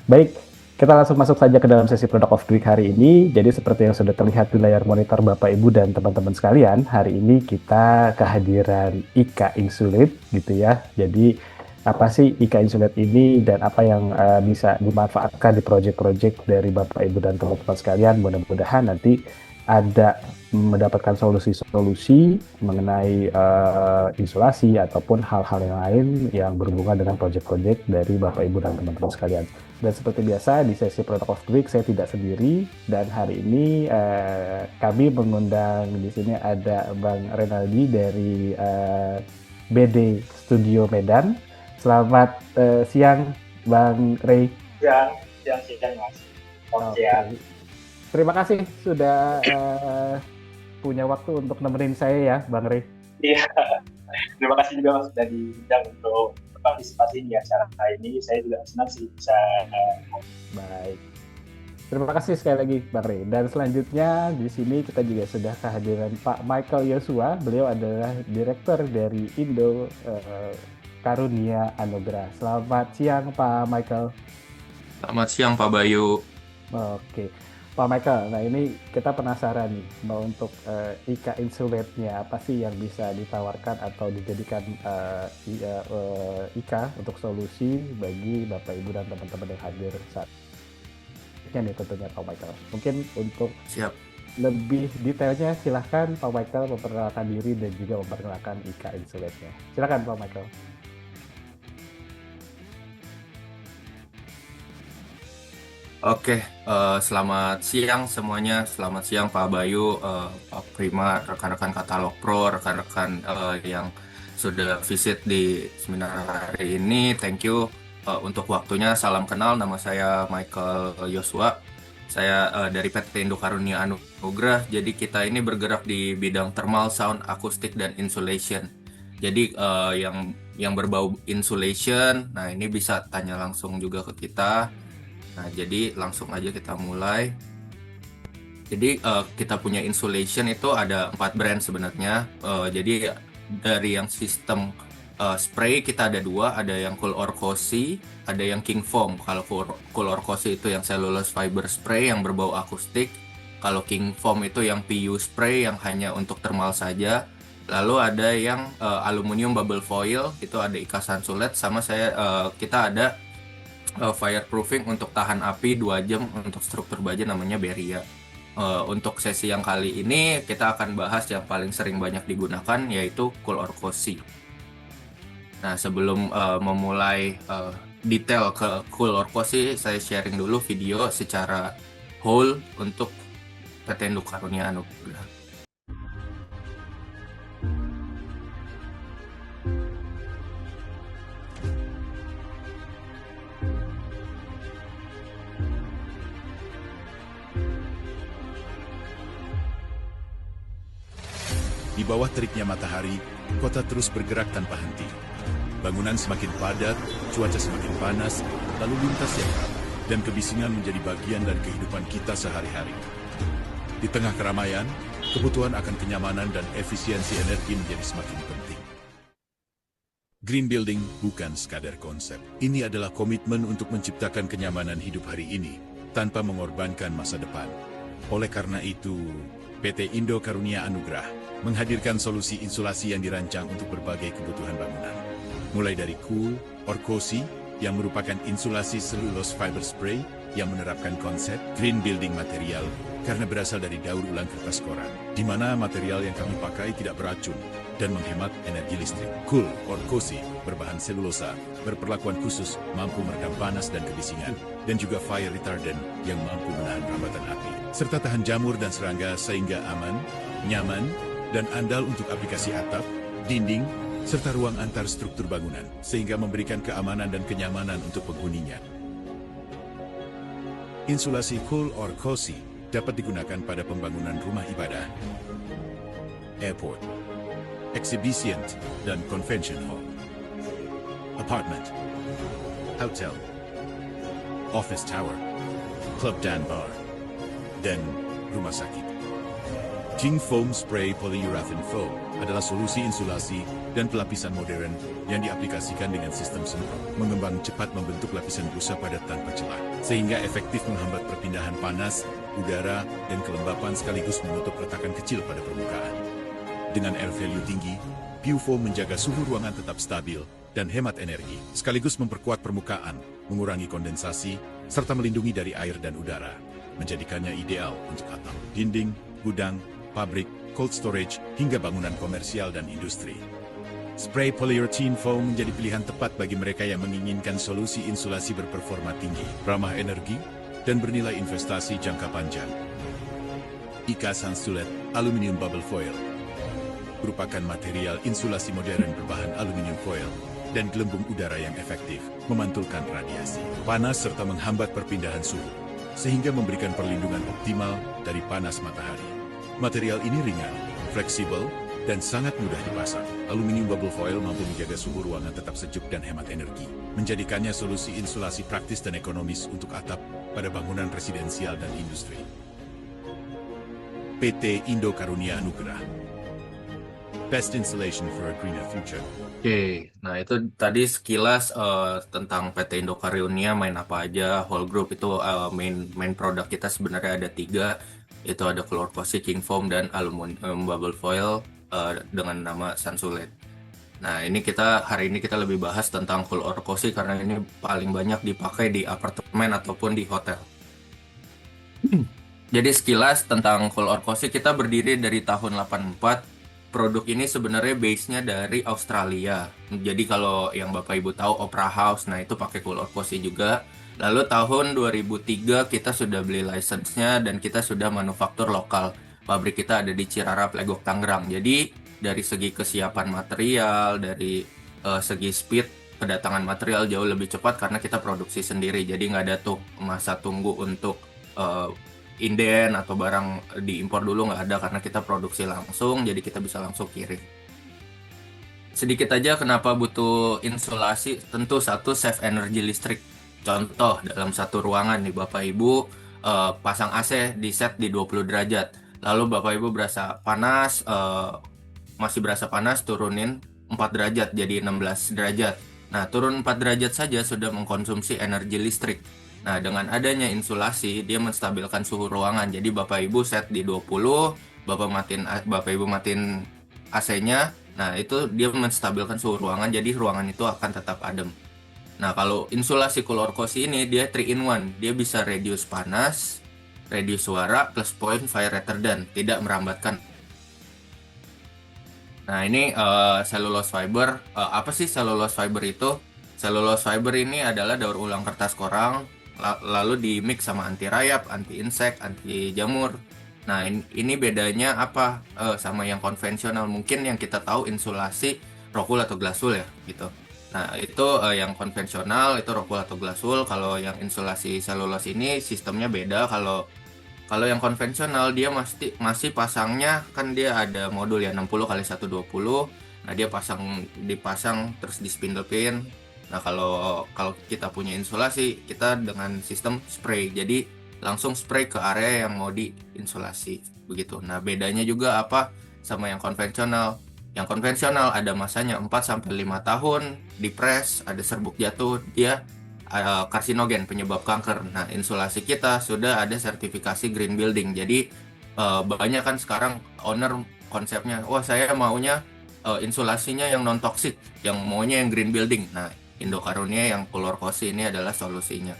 Baik, kita langsung masuk saja ke dalam sesi Product of the Week hari ini. Jadi seperti yang sudah terlihat di layar monitor Bapak Ibu dan teman-teman sekalian, hari ini kita kehadiran Ika Insulate gitu ya. Jadi apa sih Ika Insulate ini dan apa yang bisa dimanfaatkan di project-project dari Bapak Ibu dan teman-teman sekalian. Mudah-mudahan nanti ada mendapatkan solusi-solusi mengenai insulasi ataupun hal-hal yang lain yang berhubungan dengan project-project dari Bapak Ibu dan teman-teman sekalian. Dan seperti biasa di sesi Product of the Week saya tidak sendiri dan hari ini kami mengundang di sini ada Bang Renaldi dari BD Studio Medan. Selamat siang Bang Rey. Siang Mas. Oke. Terima kasih sudah punya waktu untuk nemenin saya ya Bang Rey. Iya. Terima kasih juga Mas sudah diundang untuk partisipasi di acara ini. Saya juga senang sih bisa. Baik. Terima kasih sekali lagi Bang Rey. Dan selanjutnya di sini kita juga sudah kehadiran Pak Michael Yosua. Beliau adalah direktur dari Indo Karunia Anugrah. Selamat siang Pak Michael. Selamat siang Pak Bayu. Oke. Pak Michael, nah ini kita penasaran nih, mau untuk Ika Insulate-nya apa sih yang bisa ditawarkan atau dijadikan Ika untuk solusi bagi Bapak Ibu dan teman-teman yang hadir saat ini nih tentunya Pak Michael. Mungkin untuk lebih detailnya silahkan Pak Michael memperkenalkan diri dan juga memperkenalkan Ika Insulate-nya. Silakan Pak Michael. Oke, selamat siang semuanya. Selamat siang Pak Bayu, Pak Prima, rekan-rekan Katalog Pro, rekan-rekan yang sudah visit di seminar hari ini. Thank you untuk waktunya. Salam kenal, nama saya Michael Yosua. Saya dari PT Indo Karunia Anugrah. Jadi kita ini bergerak di bidang thermal, sound, akustik, dan insulation. Jadi yang berbau insulation, nah ini bisa tanya langsung juga ke kita. Nah, jadi langsung aja kita mulai. Jadi kita punya insulation itu ada 4 brand sebenarnya. Jadi dari yang sistem spray kita ada 2, ada yang Cool Orkosi, ada yang King Foam. Kalau Cool Orkosi itu yang cellulose fiber spray yang berbau akustik. Kalau King Foam itu yang PU spray yang hanya untuk thermal saja. Lalu ada yang aluminium bubble foil, itu ada Ika Sansulet, sama kita ada fireproofing untuk tahan api 2 jam untuk struktur baja namanya Beria. Untuk sesi yang kali ini kita akan bahas yang paling sering banyak digunakan yaitu Cool Orkosi. Nah, sebelum memulai detail ke Cool Orkosi, saya sharing dulu video secara whole untuk PT Indo Karunia Anugrah. Di bawah teriknya matahari, kota terus bergerak tanpa henti. Bangunan semakin padat, cuaca semakin panas, lalu lintas yang ramai, dan kebisingan menjadi bagian dari kehidupan kita sehari-hari. Di tengah keramaian, kebutuhan akan kenyamanan dan efisiensi energi menjadi semakin penting. Green Building bukan sekadar konsep. Ini adalah komitmen untuk menciptakan kenyamanan hidup hari ini, tanpa mengorbankan masa depan. Oleh karena itu, PT Indo Karunia Anugrah menghadirkan solusi insulasi yang dirancang untuk berbagai kebutuhan bangunan. Mulai dari Cool Orkosi, yang merupakan insulasi cellulose fiber spray yang menerapkan konsep green building material karena berasal dari daur ulang kertas koran, di mana material yang kami pakai tidak beracun dan menghemat energi listrik. Cool Orkosi berbahan selulosa, berperlakuan khusus, mampu meredam panas dan kebisingan, dan juga fire retardant yang mampu menahan rambatan api, serta tahan jamur dan serangga sehingga aman, nyaman, dan andal untuk aplikasi atap, dinding, serta ruang antar struktur bangunan, sehingga memberikan keamanan dan kenyamanan untuk penghuninya. Insulasi Cool Orkosi dapat digunakan pada pembangunan rumah ibadah, airport, exhibition, dan convention hall, apartment, hotel, office tower, club dan bar, dan rumah sakit. King Foam Spray Polyurethane Foam adalah solusi insulasi dan pelapisan modern yang diaplikasikan dengan sistem semprot, mengembang cepat membentuk lapisan busa padat tanpa celah, sehingga efektif menghambat perpindahan panas, udara, dan kelembapan sekaligus menutup retakan kecil pada permukaan. Dengan air value tinggi, Pewfoam menjaga suhu ruangan tetap stabil dan hemat energi, sekaligus memperkuat permukaan, mengurangi kondensasi, serta melindungi dari air dan udara, menjadikannya ideal untuk atap, dinding, gudang, pabrik, cold storage, hingga bangunan komersial dan industri. Spray Polyurethane Foam menjadi pilihan tepat bagi mereka yang menginginkan solusi insulasi berperforma tinggi, ramah energi, dan bernilai investasi jangka panjang. IKA Sansulet Aluminium Bubble Foil merupakan material insulasi modern berbahan aluminium foil dan gelembung udara yang efektif, memantulkan radiasi panas serta menghambat perpindahan suhu, sehingga memberikan perlindungan optimal dari panas matahari. Material ini ringan, fleksibel, dan sangat mudah dipasang. Aluminium bubble foil mampu menjaga suhu ruangan tetap sejuk dan hemat energi, menjadikannya solusi insulasi praktis dan ekonomis untuk atap pada bangunan residensial dan industri. PT Indo Karunia Anugrah, Best Insulation for a Greener Future. Oke, nah itu tadi sekilas tentang PT Indo Karunia main apa aja. Whole Group itu main produk kita sebenarnya ada 3. Itu ada Chlorcosi, King Foam, dan Aluminium Bubble Foil dengan nama Sansulet. Nah, hari ini kita lebih bahas tentang Chlorcosi karena ini paling banyak dipakai di apartemen ataupun di hotel. Jadi sekilas tentang Chlorcosi, kita berdiri dari tahun 84. Produk ini sebenarnya base-nya dari Australia. Jadi kalau yang Bapak Ibu tahu Opera House, nah itu pakai Chlorcosi juga. Lalu tahun 2003 kita sudah beli license-nya dan kita sudah manufaktur lokal. Pabrik kita ada di Cirarap, Legok, Tangerang. Jadi dari segi kesiapan material, dari segi speed, kedatangan material jauh lebih cepat karena kita produksi sendiri. Jadi nggak ada tuh masa tunggu untuk inden atau barang diimpor dulu, nggak ada karena kita produksi langsung, jadi kita bisa langsung kirim. Sedikit aja kenapa butuh insulasi, tentu satu save energi listrik. Contoh dalam satu ruangan nih Bapak Ibu pasang AC di set di 20 derajat. Lalu Bapak Ibu berasa panas, masih berasa panas, turunin 4 derajat jadi 16 derajat. Nah, turun 4 derajat saja sudah mengkonsumsi energi listrik. Nah, dengan adanya insulasi, dia menstabilkan suhu ruangan. Jadi Bapak Ibu set di 20, Bapak Ibu matiin AC-nya. Nah, itu dia menstabilkan suhu ruangan, jadi ruangan itu akan tetap adem. Nah, kalau insulasi Chlorcosi ini dia 3-in-1. Dia bisa reduce panas, reduce suara, plus point fire retardant, tidak merambatkan. Nah, ini cellulose fiber. Apa sih cellulose fiber itu? Cellulose fiber ini adalah daur ulang kertas korang, lalu di mix sama anti rayap, anti insek, anti jamur. Nah, ini bedanya apa sama yang konvensional? Mungkin yang kita tahu insulasi rockwool atau glasswool ya, gitu. Nah, itu yang konvensional itu rockwool atau glasswool. Kalau yang insulasi selulose ini sistemnya beda. Kalau yang konvensional dia masih pasangnya kan dia ada modul ya 60x120. Nah, dia dipasang terus di spindle pin. Nah, kalau kita punya insulasi, kita dengan sistem spray. Jadi langsung spray ke area yang mau diinsulasi begitu. Nah, bedanya juga apa sama yang konvensional? Yang konvensional ada masanya 4-5 tahun, dipres, ada serbuk jatuh, dia karsinogen, penyebab kanker. Nah, insulasi kita sudah ada sertifikasi green building. Jadi banyak kan sekarang owner konsepnya, wah saya maunya insulasinya yang non toxic, yang maunya yang green building. Nah, Indo Karunia yang Chlorcosi ini adalah solusinya.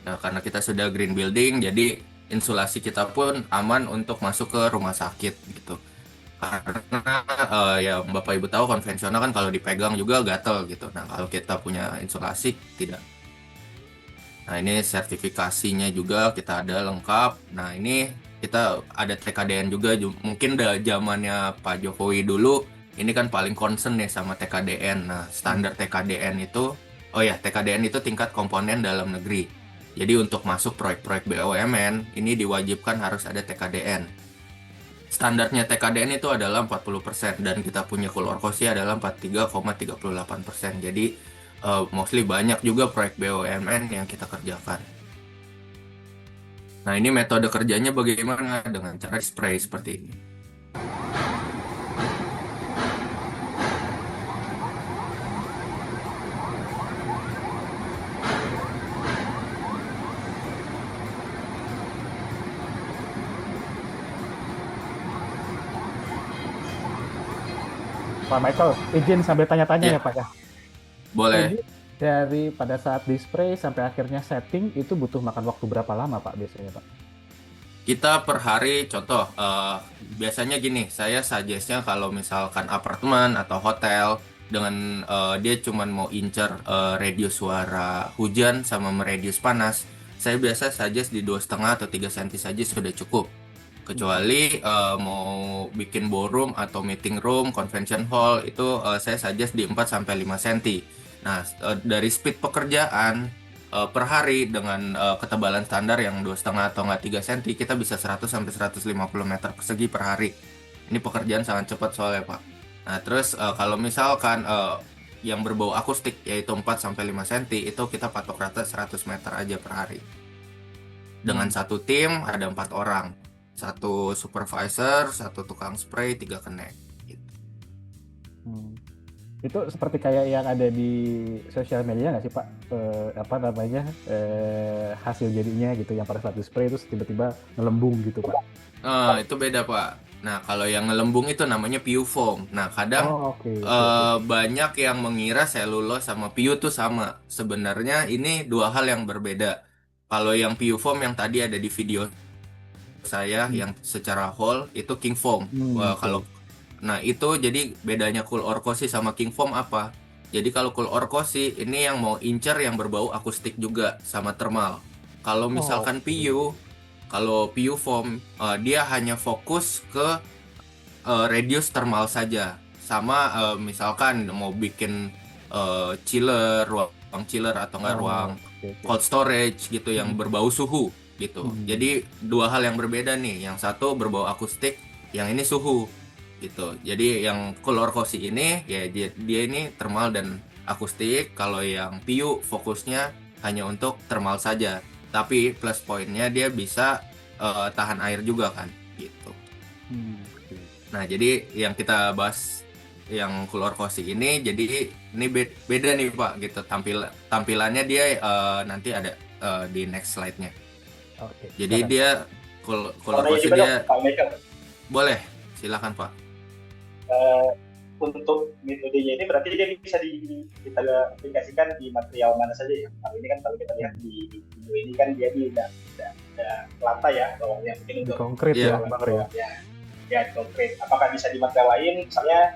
Nah, karena kita sudah green building, jadi insulasi kita pun aman untuk masuk ke rumah sakit gitu. Karena ya Bapak Ibu tahu konvensional kan kalau dipegang juga gatel gitu. Nah, kalau kita punya insulasi tidak. Nah, ini sertifikasinya juga kita ada lengkap. Nah, ini kita ada TKDN juga. Mungkin zamannya Pak Jokowi dulu ini kan paling concern nih sama TKDN. Nah, standar TKDN itu, TKDN itu tingkat komponen dalam negeri. Jadi untuk masuk proyek-proyek BUMN ini diwajibkan harus ada TKDN. Standarnya TKDN itu adalah 40% dan kita punya Chlorcosi adalah 43,38%. Jadi mostly banyak juga proyek BUMN yang kita kerjakan. Nah, ini metode kerjanya bagaimana? Dengan cara spray seperti ini. Pak Michael, izin sambil tanya-tanya Ya, ya Pak ya. boleh. Ini dari pada saat display sampai akhirnya setting itu butuh makan waktu berapa lama Pak biasanya Pak? Kita per hari, contoh, biasanya gini, saya suggest-nya kalau misalkan apartemen atau hotel, dengan dia cuman mau incer radius suara hujan sama radius panas, saya biasa suggest di 2,5 atau 3 cm saja sudah cukup. Kecuali mau bikin ballroom atau meeting room, convention hall, itu saya suggest di 4 sampai 5 cm. Nah, dari speed pekerjaan per hari dengan ketebalan standar yang 2,5 atau nggak 3 cm, kita bisa 100 sampai 150 meter persegi per hari. Ini pekerjaan sangat cepat soalnya, Pak. Nah, terus kalau misalkan yang berbau akustik yaitu 4 sampai 5 cm, itu kita patok rata 100 meter aja per hari. Dengan satu tim ada 4 orang. Satu supervisor, satu tukang spray, 3 kenek. Gitu. Itu seperti kayak yang ada di sosial media nggak sih Pak? Apa namanya hasil jadinya gitu yang pada saat display itu tiba-tiba ngelembung gitu Pak? Itu beda, Pak. Nah, kalau yang ngelembung itu namanya PU foam. Nah, kadang Oke. banyak yang mengira selulose sama PU tuh sama. Sebenarnya ini dua hal yang berbeda. Kalau yang PU foam yang tadi ada di video saya yang secara whole itu king foam. Kalau nah itu jadi bedanya cool orkosi sama king foam apa? Jadi kalau cool orkosi ini yang mau incer yang berbau akustik juga sama thermal. Kalau misalkan kalau PU foam dia hanya fokus ke radius thermal saja. Sama misalkan mau bikin ruang chiller atau enggak ruang cold storage gitu yang berbau suhu gitu. Jadi dua hal yang berbeda nih. Yang satu berbau akustik, yang ini suhu gitu. Jadi yang color cozy ini ya dia ini thermal dan akustik. Kalau yang PU fokusnya hanya untuk thermal saja. Tapi plus poinnya dia bisa tahan air juga kan gitu. Nah, jadi yang kita bahas yang color cozy ini, jadi ini beda nih Pak gitu. Tampilannya dia nanti ada di next slide-nya. Oke. Jadi silakan. dia color Mau nanya cozy juga dia dong, Pak Michael. boleh, silakan Pak. Untuk metodenya ini berarti dia bisa kita aplikasikan di material mana saja ya. Kalau ini kan kalau kita lihat di video ini kan dia tidak lantai ya bawahnya, mungkin Di untuk konkret Iya. ya Bang ya. ya konkret. Apakah bisa di material lain, misalnya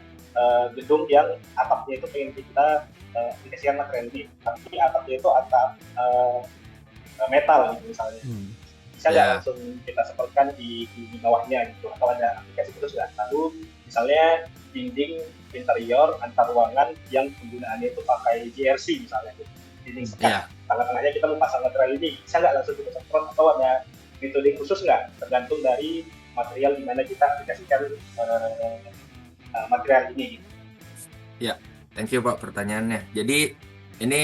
gedung yang atapnya itu pengen kita aplikasikan material ini, tapi atapnya itu atap metal gitu misalnya. Bisa nggak langsung kita sepertikan di bawahnya gitu, atau ada aplikasi itu sudah. Lalu misalnya dinding interior antar ruangan yang penggunaannya itu pakai JRC misalnya gitu. Dinding sekat, tengah-tengahnya kita mau pasang material ini, bisa nggak langsung kita semprot atau ada metode khusus nggak, tergantung dari material di mana kita aplikasikan material ini. Ya, thank you Pak pertanyaannya. Jadi ini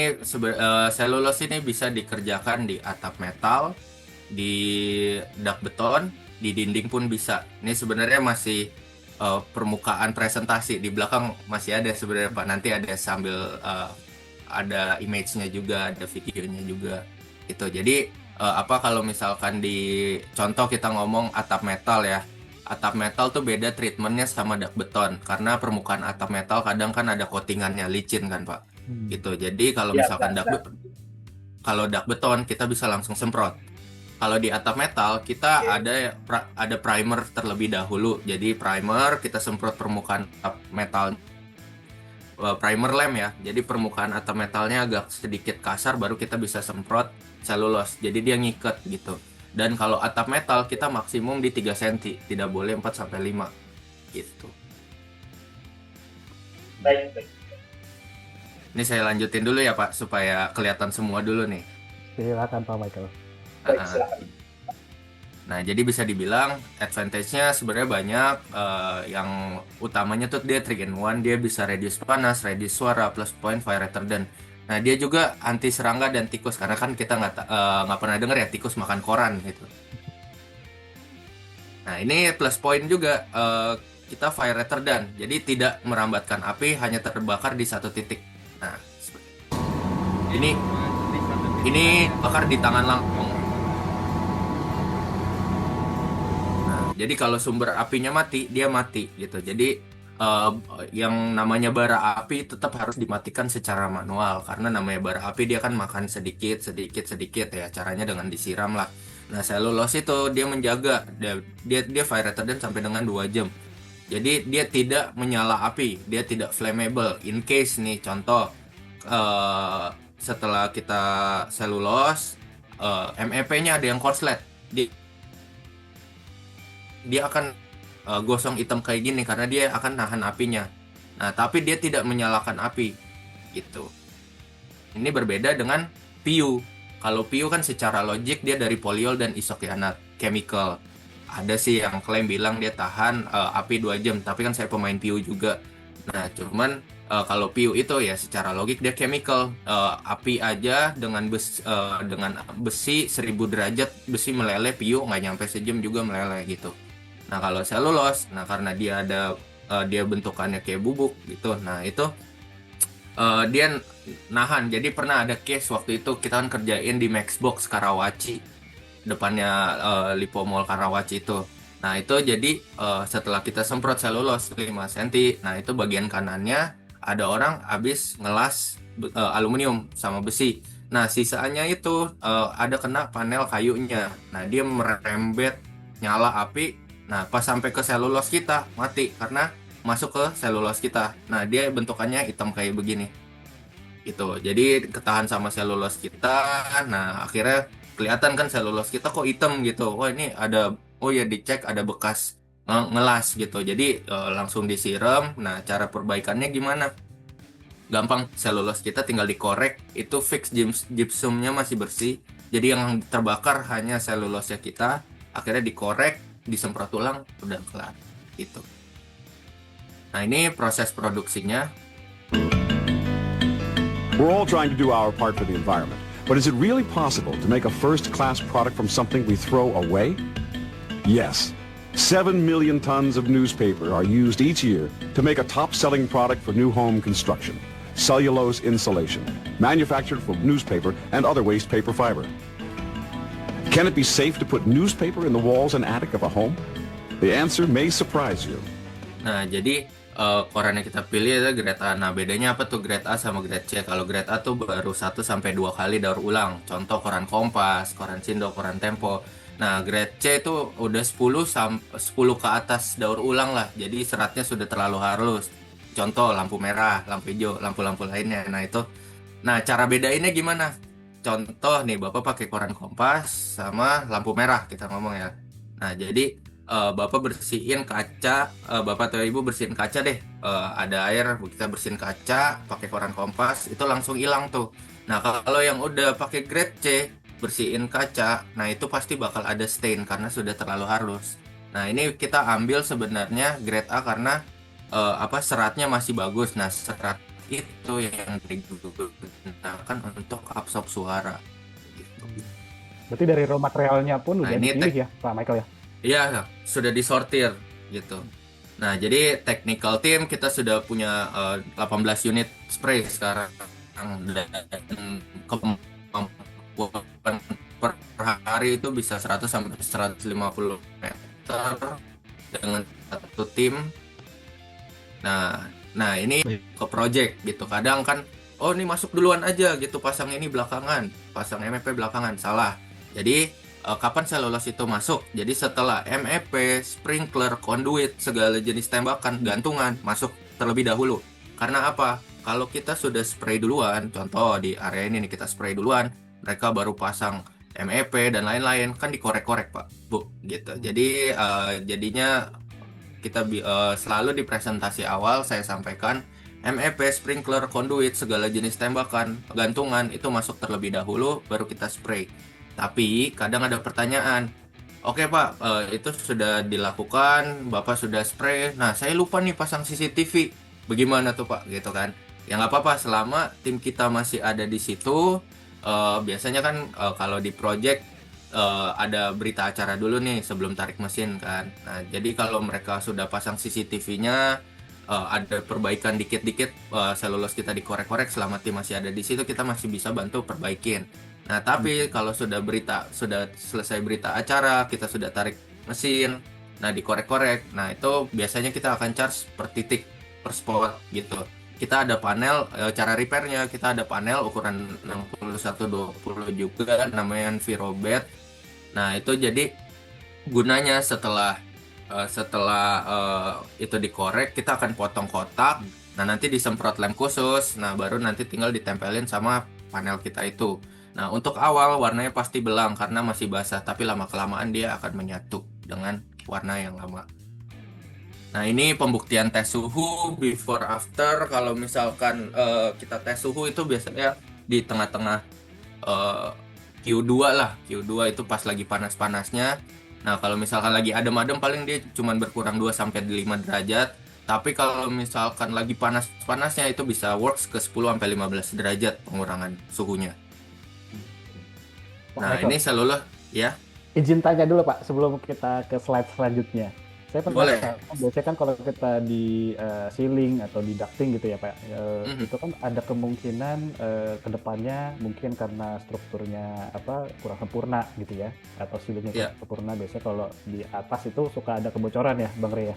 selulose ini bisa dikerjakan di atap metal, di dak beton, di dinding pun bisa. Ini sebenarnya masih permukaan presentasi, di belakang masih ada sebenarnya Pak. Nanti ada sambil ada image-nya juga, ada videonya juga. Itu. Jadi kalau misalkan di contoh kita ngomong atap metal ya. Atap metal tuh beda treatmentnya sama dak beton, karena permukaan atap metal kadang kan ada coatingannya, licin kan Pak. Gitu. Jadi kalau misalkan dak beton kita bisa langsung semprot. Kalau di atap metal kita ada primer terlebih dahulu. Jadi primer kita semprot permukaan atap metal, primer lem ya. Jadi permukaan atap metalnya agak sedikit kasar, baru kita bisa semprot selulose. Jadi dia ngiket gitu. Dan kalau atap metal kita maksimum di 3 cm, tidak boleh 4 sampai 5 gitu. Baik. Ini saya lanjutin dulu ya Pak supaya kelihatan semua dulu nih. Silakan Pak Michael. Baik, silakan. Nah, jadi bisa dibilang advantage-nya sebenarnya banyak. Yang utamanya tuh dia 3-in-1, dia bisa reduce panas, reduce suara, plus point fire retardant. Nah, dia juga anti serangga dan tikus, karena kan kita nggak pernah dengar ya tikus makan koran gitu. Nah, ini plus point juga, kita fire retardant, jadi tidak merambatkan api, hanya terbakar di satu titik. Nah, ini bakar di tangan langsung. Nah, jadi kalau sumber apinya mati, dia mati gitu. Jadi yang namanya bara api tetap harus dimatikan secara manual, karena namanya bara api dia kan makan sedikit ya, caranya dengan disiram lah. Nah, selulos itu dia menjaga, dia fire retardant sampai dengan 2 jam. Jadi dia tidak menyala api, dia tidak flammable. In case nih contoh, setelah kita selulos, MEP-nya ada yang korslet, dia akan gosong hitam kayak gini karena dia akan nahan apinya. Nah, tapi dia tidak menyalakan api gitu. Ini berbeda dengan PU. Kalau PU kan secara logik dia dari poliol dan isokyanat chemical. Ada sih yang klaim bilang dia tahan api 2 jam, tapi kan saya pemain PU juga. Nah, cuman kalau PU itu ya secara logik dia chemical. Api aja dengan besi 1000 derajat besi meleleh, PU nggak nyampe sejam juga meleleh gitu. Nah, kalau selulos, nah karena dia ada dia bentukannya kayak bubuk gitu. Nah, itu dia nahan. Jadi pernah ada case waktu itu kita kan kerjain di Maxbox Karawaci, depannya Lipo Mall Karawaci itu. Nah, itu jadi setelah kita semprot selulos 5 cm, nah itu bagian kanannya ada orang habis ngelas aluminium sama besi. Nah, sisanya itu ada kena panel kayunya. Nah, dia merembet, nyala api. Nah, pas sampai ke selulos kita mati karena masuk ke selulos kita. Nah, dia bentukannya hitam kayak begini. Gitu. Jadi ketahan sama selulos kita. Nah, akhirnya kelihatan kan selulos kita kok hitam gitu. Wah, ini ada, oh ya dicek ada bekas ngelas gitu. Jadi langsung disiram. Nah, cara perbaikannya gimana? Gampang, selulos kita tinggal dikorek, itu fix, gypsumnya masih bersih. Jadi yang terbakar hanya selulosnya kita. Akhirnya dikorek, disemprot ulang, udah kelar gitu. Nah, ini proses produksinya. We're all trying to do our part for the environment, but is it really possible to make a first-class product from something we throw away? Yes. 7 million tons of newspaper are used each year to make a top-selling product for new home construction, cellulose insulation, manufactured from newspaper and other waste paper fiber. Can it be safe to put newspaper in the walls and attic of a home? The answer may surprise you. Nah, jadi koran yang kita pilih adalah grade A. Nah, bedanya apa tuh grade A sama grade C? Kalau grade A tuh baru 1-2 kali daur ulang. Contoh koran Kompas, koran Sindo, koran Tempo. Nah, grade C itu udah 10 ke atas daur ulang lah. Jadi seratnya sudah terlalu halus. Contoh lampu merah, lampu hijau, lampu-lampu lainnya. Nah, itu. Nah, cara bedainnya gimana? Contoh nih, Bapak pakai koran Kompas sama lampu merah kita ngomong ya. Nah, jadi Bapak bersihin kaca, Bapak atau Ibu bersihin kaca deh. Ada air, kita bersihin kaca, pakai koran Kompas, itu langsung hilang tuh. Nah, kalau yang udah pakai grade C, bersihin kaca, nah itu pasti bakal ada stain karena sudah terlalu halus. Nah, ini kita ambil sebenarnya grade A karena seratnya masih bagus. Nah, serat itu yang digunakan untuk absorb suara gitu. Berarti dari raw materialnya pun Nah, udah ini dipilih ya, Pak Michael ya? Iya, sudah disortir gitu. Nah, jadi technical team kita sudah punya 18 unit spray sekarang, dan kemampuan per hari itu bisa 100 sampai 150 meter dengan satu tim. Nah, ini ke project gitu. Kadang kan, oh ini masuk duluan aja gitu, pasang ini belakangan, pasang MEP belakangan. Salah. Jadi kapan selulos itu masuk? Jadi setelah MEP, sprinkler, conduit, segala jenis tembakan, gantungan masuk terlebih dahulu. Karena apa? Kalau kita sudah spray duluan, contoh di area ini nih kita spray duluan, mereka baru pasang MEP dan lain-lain, kan dikorek-korek Pak, Bu, gitu. Jadi jadinya kita selalu di presentasi awal saya sampaikan MEP, sprinkler, conduit, segala jenis tembakan, gantungan itu masuk terlebih dahulu, baru kita spray. Tapi kadang ada pertanyaan, oke Pak, itu sudah dilakukan, Bapak sudah spray, nah saya lupa nih pasang CCTV, bagaimana tuh Pak, gitu kan? Ya nggak apa-apa, selama tim kita masih ada di situ. Biasanya kan kalau di project ada berita acara dulu nih sebelum tarik mesin kan. Nah, jadi kalau mereka sudah pasang CCTV-nya, ada perbaikan dikit-dikit, selulos kita dikorek-korek selama tim masih ada di situ, kita masih bisa bantu perbaikin. Nah, tapi kalau sudah selesai berita acara, kita sudah tarik mesin, nah dikorek-korek, nah itu biasanya kita akan charge per titik, per spot gitu. Kita ada panel, cara repairnya kita ada panel ukuran 61-20 juga, namanya Envirobet. Nah itu jadi gunanya setelah itu dikorek, kita akan potong kotak. Nah nanti disemprot lem khusus. Nah baru nanti tinggal ditempelin sama panel kita itu. Nah untuk awal warnanya pasti belang karena masih basah, tapi lama kelamaan dia akan menyatu dengan warna yang lama. Nah ini pembuktian tes suhu before after. Kalau misalkan kita tes suhu itu biasanya di tengah-tengah Q2 lah. Q2 itu pas lagi panas-panasnya. Nah kalau misalkan lagi adem-adem paling dia cuma berkurang 2-5 derajat. Tapi kalau misalkan lagi panas-panasnya itu bisa works ke 10-15 derajat pengurangan suhunya. Pak Nah Michael, ini seluloh ya. izin tanya dulu Pak sebelum kita ke slide selanjutnya. Saya Boleh. penasaran, biasanya kan kalau kita di sealing atau di ducting gitu ya Pak, Mhm. itu kan ada kemungkinan ke depannya mungkin karena strukturnya kurang sempurna gitu ya, atau sealingnya Ya. kurang sempurna. Biasanya kalau di atas itu suka ada kebocoran ya Bang Rey ya.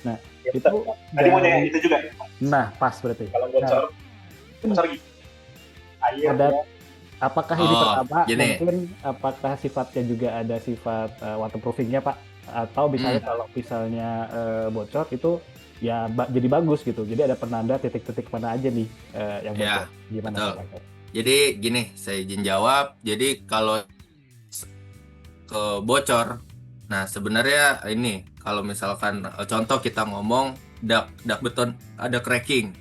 Nah, Ya, itu betul. Tadi mau nanya itu juga. pas berarti. Kalau Nah, bocor gitu. Air ada ya. apakah ini Oh, pertama gini. mungkin apakah sifatnya juga ada sifat waterproofingnya Pak, atau misalnya kalau misalnya bocor itu ya jadi bagus gitu, jadi ada penanda titik-titik mana aja nih yang Ya, bocor, gimana betul. Pak Michael? Jadi gini, saya izin jawab. Jadi kalau ke bocor, nah sebenarnya ini kalau misalkan contoh kita ngomong dak beton ada cracking.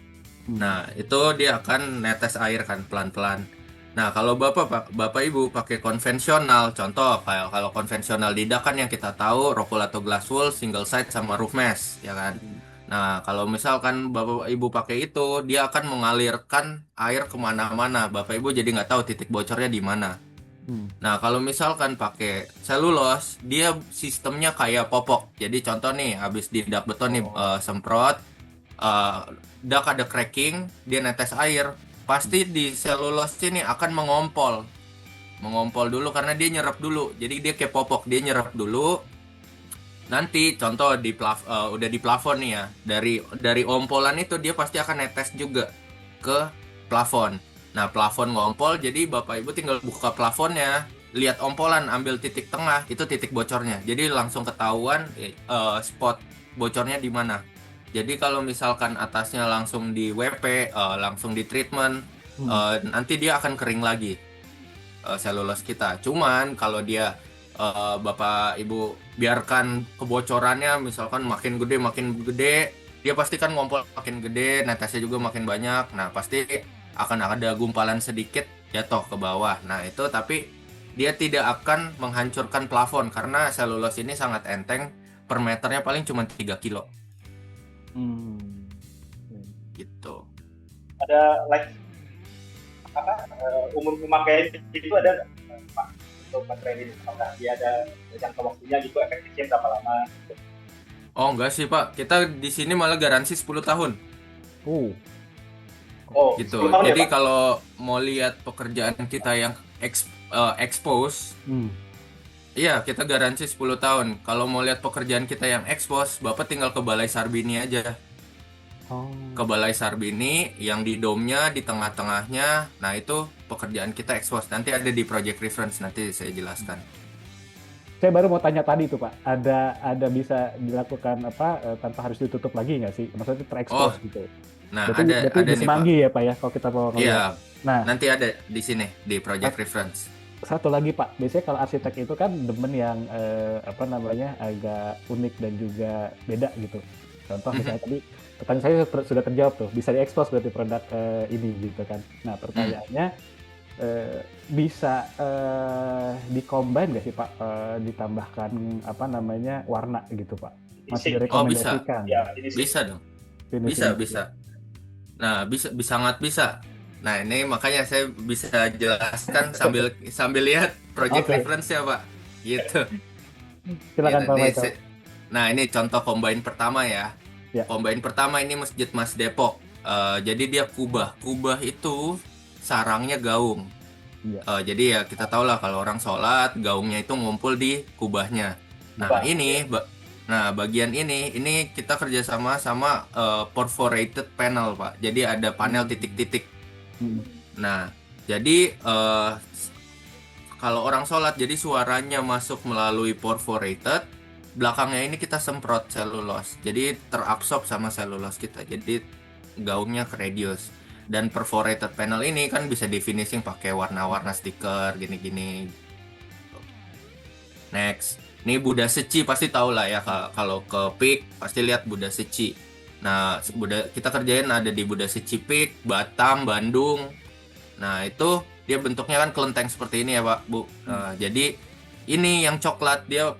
Nah, itu dia akan netes air kan pelan-pelan. Nah, kalau Bapak Ibu pakai konvensional, contoh kayak kalau konvensional di dak kan yang kita tahu Rocolato glass wool, single side sama roof mesh, ya kan. Nah, kalau misalkan Bapak Ibu pakai itu, dia akan mengalirkan air kemana-mana. Bapak Ibu jadi nggak tahu titik bocornya di mana. Nah, kalau misalkan pakai selulos, dia sistemnya kayak popok. Jadi contoh nih, habis di dak beton nih semprot, dak ada cracking, dia netes air, pasti di selulos ini akan mengompol dulu karena dia nyerap dulu. Jadi dia kayak popok, dia nyerap dulu. Nanti contoh udah di plafon nih ya, dari ompolan itu dia pasti akan netes juga ke plafon. Nah, plafon ngompol, jadi Bapak Ibu tinggal buka plafonnya, lihat ompolan, ambil titik tengah, itu titik bocornya. Jadi langsung ketahuan spot bocornya di mana. Jadi kalau misalkan atasnya langsung di WP, langsung di treatment, nanti dia akan kering lagi selulos kita. Cuman kalau dia Bapak Ibu biarkan kebocorannya misalkan makin gede, dia pasti kan ngompol makin gede, netesnya juga makin banyak. Nah, pasti akan ada gumpalan sedikit jatuh ke bawah. Nah, itu tapi dia tidak akan menghancurkan plafon karena selulos ini sangat enteng, per meternya paling cuma 3 kilo. Gitu. Ada umur pemakaian itu ada nggak, Pak, untuk baterai ini? Apakah dia ada jangka waktunya gitu, efektifnya berapa lama? Oh, enggak sih, Pak. Kita di sini malah garansi 10 tahun. Gitu. 10 tahun Jadi ya, Pak? kalau mau lihat pekerjaan kita yang expose, iya, kita garansi 10 tahun. Kalau mau lihat pekerjaan kita yang expose, Bapak tinggal ke Balai Sarbini aja. Ke Balai Sarbini yang di dome-nya, di tengah-tengahnya. Nah, itu pekerjaan kita expose. Nanti ada di project reference, nanti saya jelaskan. Saya baru mau tanya tadi tuh Pak, ada bisa dilakukan tanpa harus ditutup lagi nggak sih? Maksudnya terekspos gitu. Nah, Berarti ada di nih, Pak. Semanggi ya Pak ya, kalau kita mau ngeliat. Iya, Nah, nanti ada di sini, di project reference. satu lagi Pak, biasanya kalau arsitek itu kan demen yang agak unik dan juga beda gitu. Contoh misalnya tadi pertanyaan saya sudah terjawab tuh, bisa diekspos berarti produk ini gitu kan. Nah pertanyaannya bisa dikombin nggak sih Pak, ditambahkan warna gitu Pak? Masih direkomendasikan? Ya, ini sih. Bisa dong. Finishing. Bisa. Nah, bisa sangat bisa. Nah, ini makanya saya bisa jelaskan sambil sambil lihat project Oke. reference ya, Pak. Gitu. Silakan Gitu. Pak Nih, Michael. nah, ini contoh combine pertama ya. Ya. Combine pertama ini Masjid Mas Depok. Jadi dia kubah. Kubah itu sarangnya gaung. Iya. Jadi ya kita tahu lah kalau orang sholat, gaungnya itu ngumpul di kubahnya. Nah, bagian ini kita kerjasama sama perforated panel, Pak. Jadi ada panel titik-titik. Hmm. Nah, jadi kalau orang sholat, jadi suaranya masuk melalui perforated, belakangnya ini kita semprot selulos. Jadi terabsorb sama selulos kita. Jadi gaungnya ke radius. Dan perforated panel ini kan bisa di finishing pakai warna-warna stiker gini-gini. Next, ini Buddha Seci pasti tahu lah ya, kalau ke Peak pasti lihat Buddha Seci. Nah, kita kerjain ada di Buddha Seci Peak, Batam, Bandung. Nah, itu dia bentuknya kan kelenteng seperti ini ya, Pak, Bu. Jadi ini yang coklat dia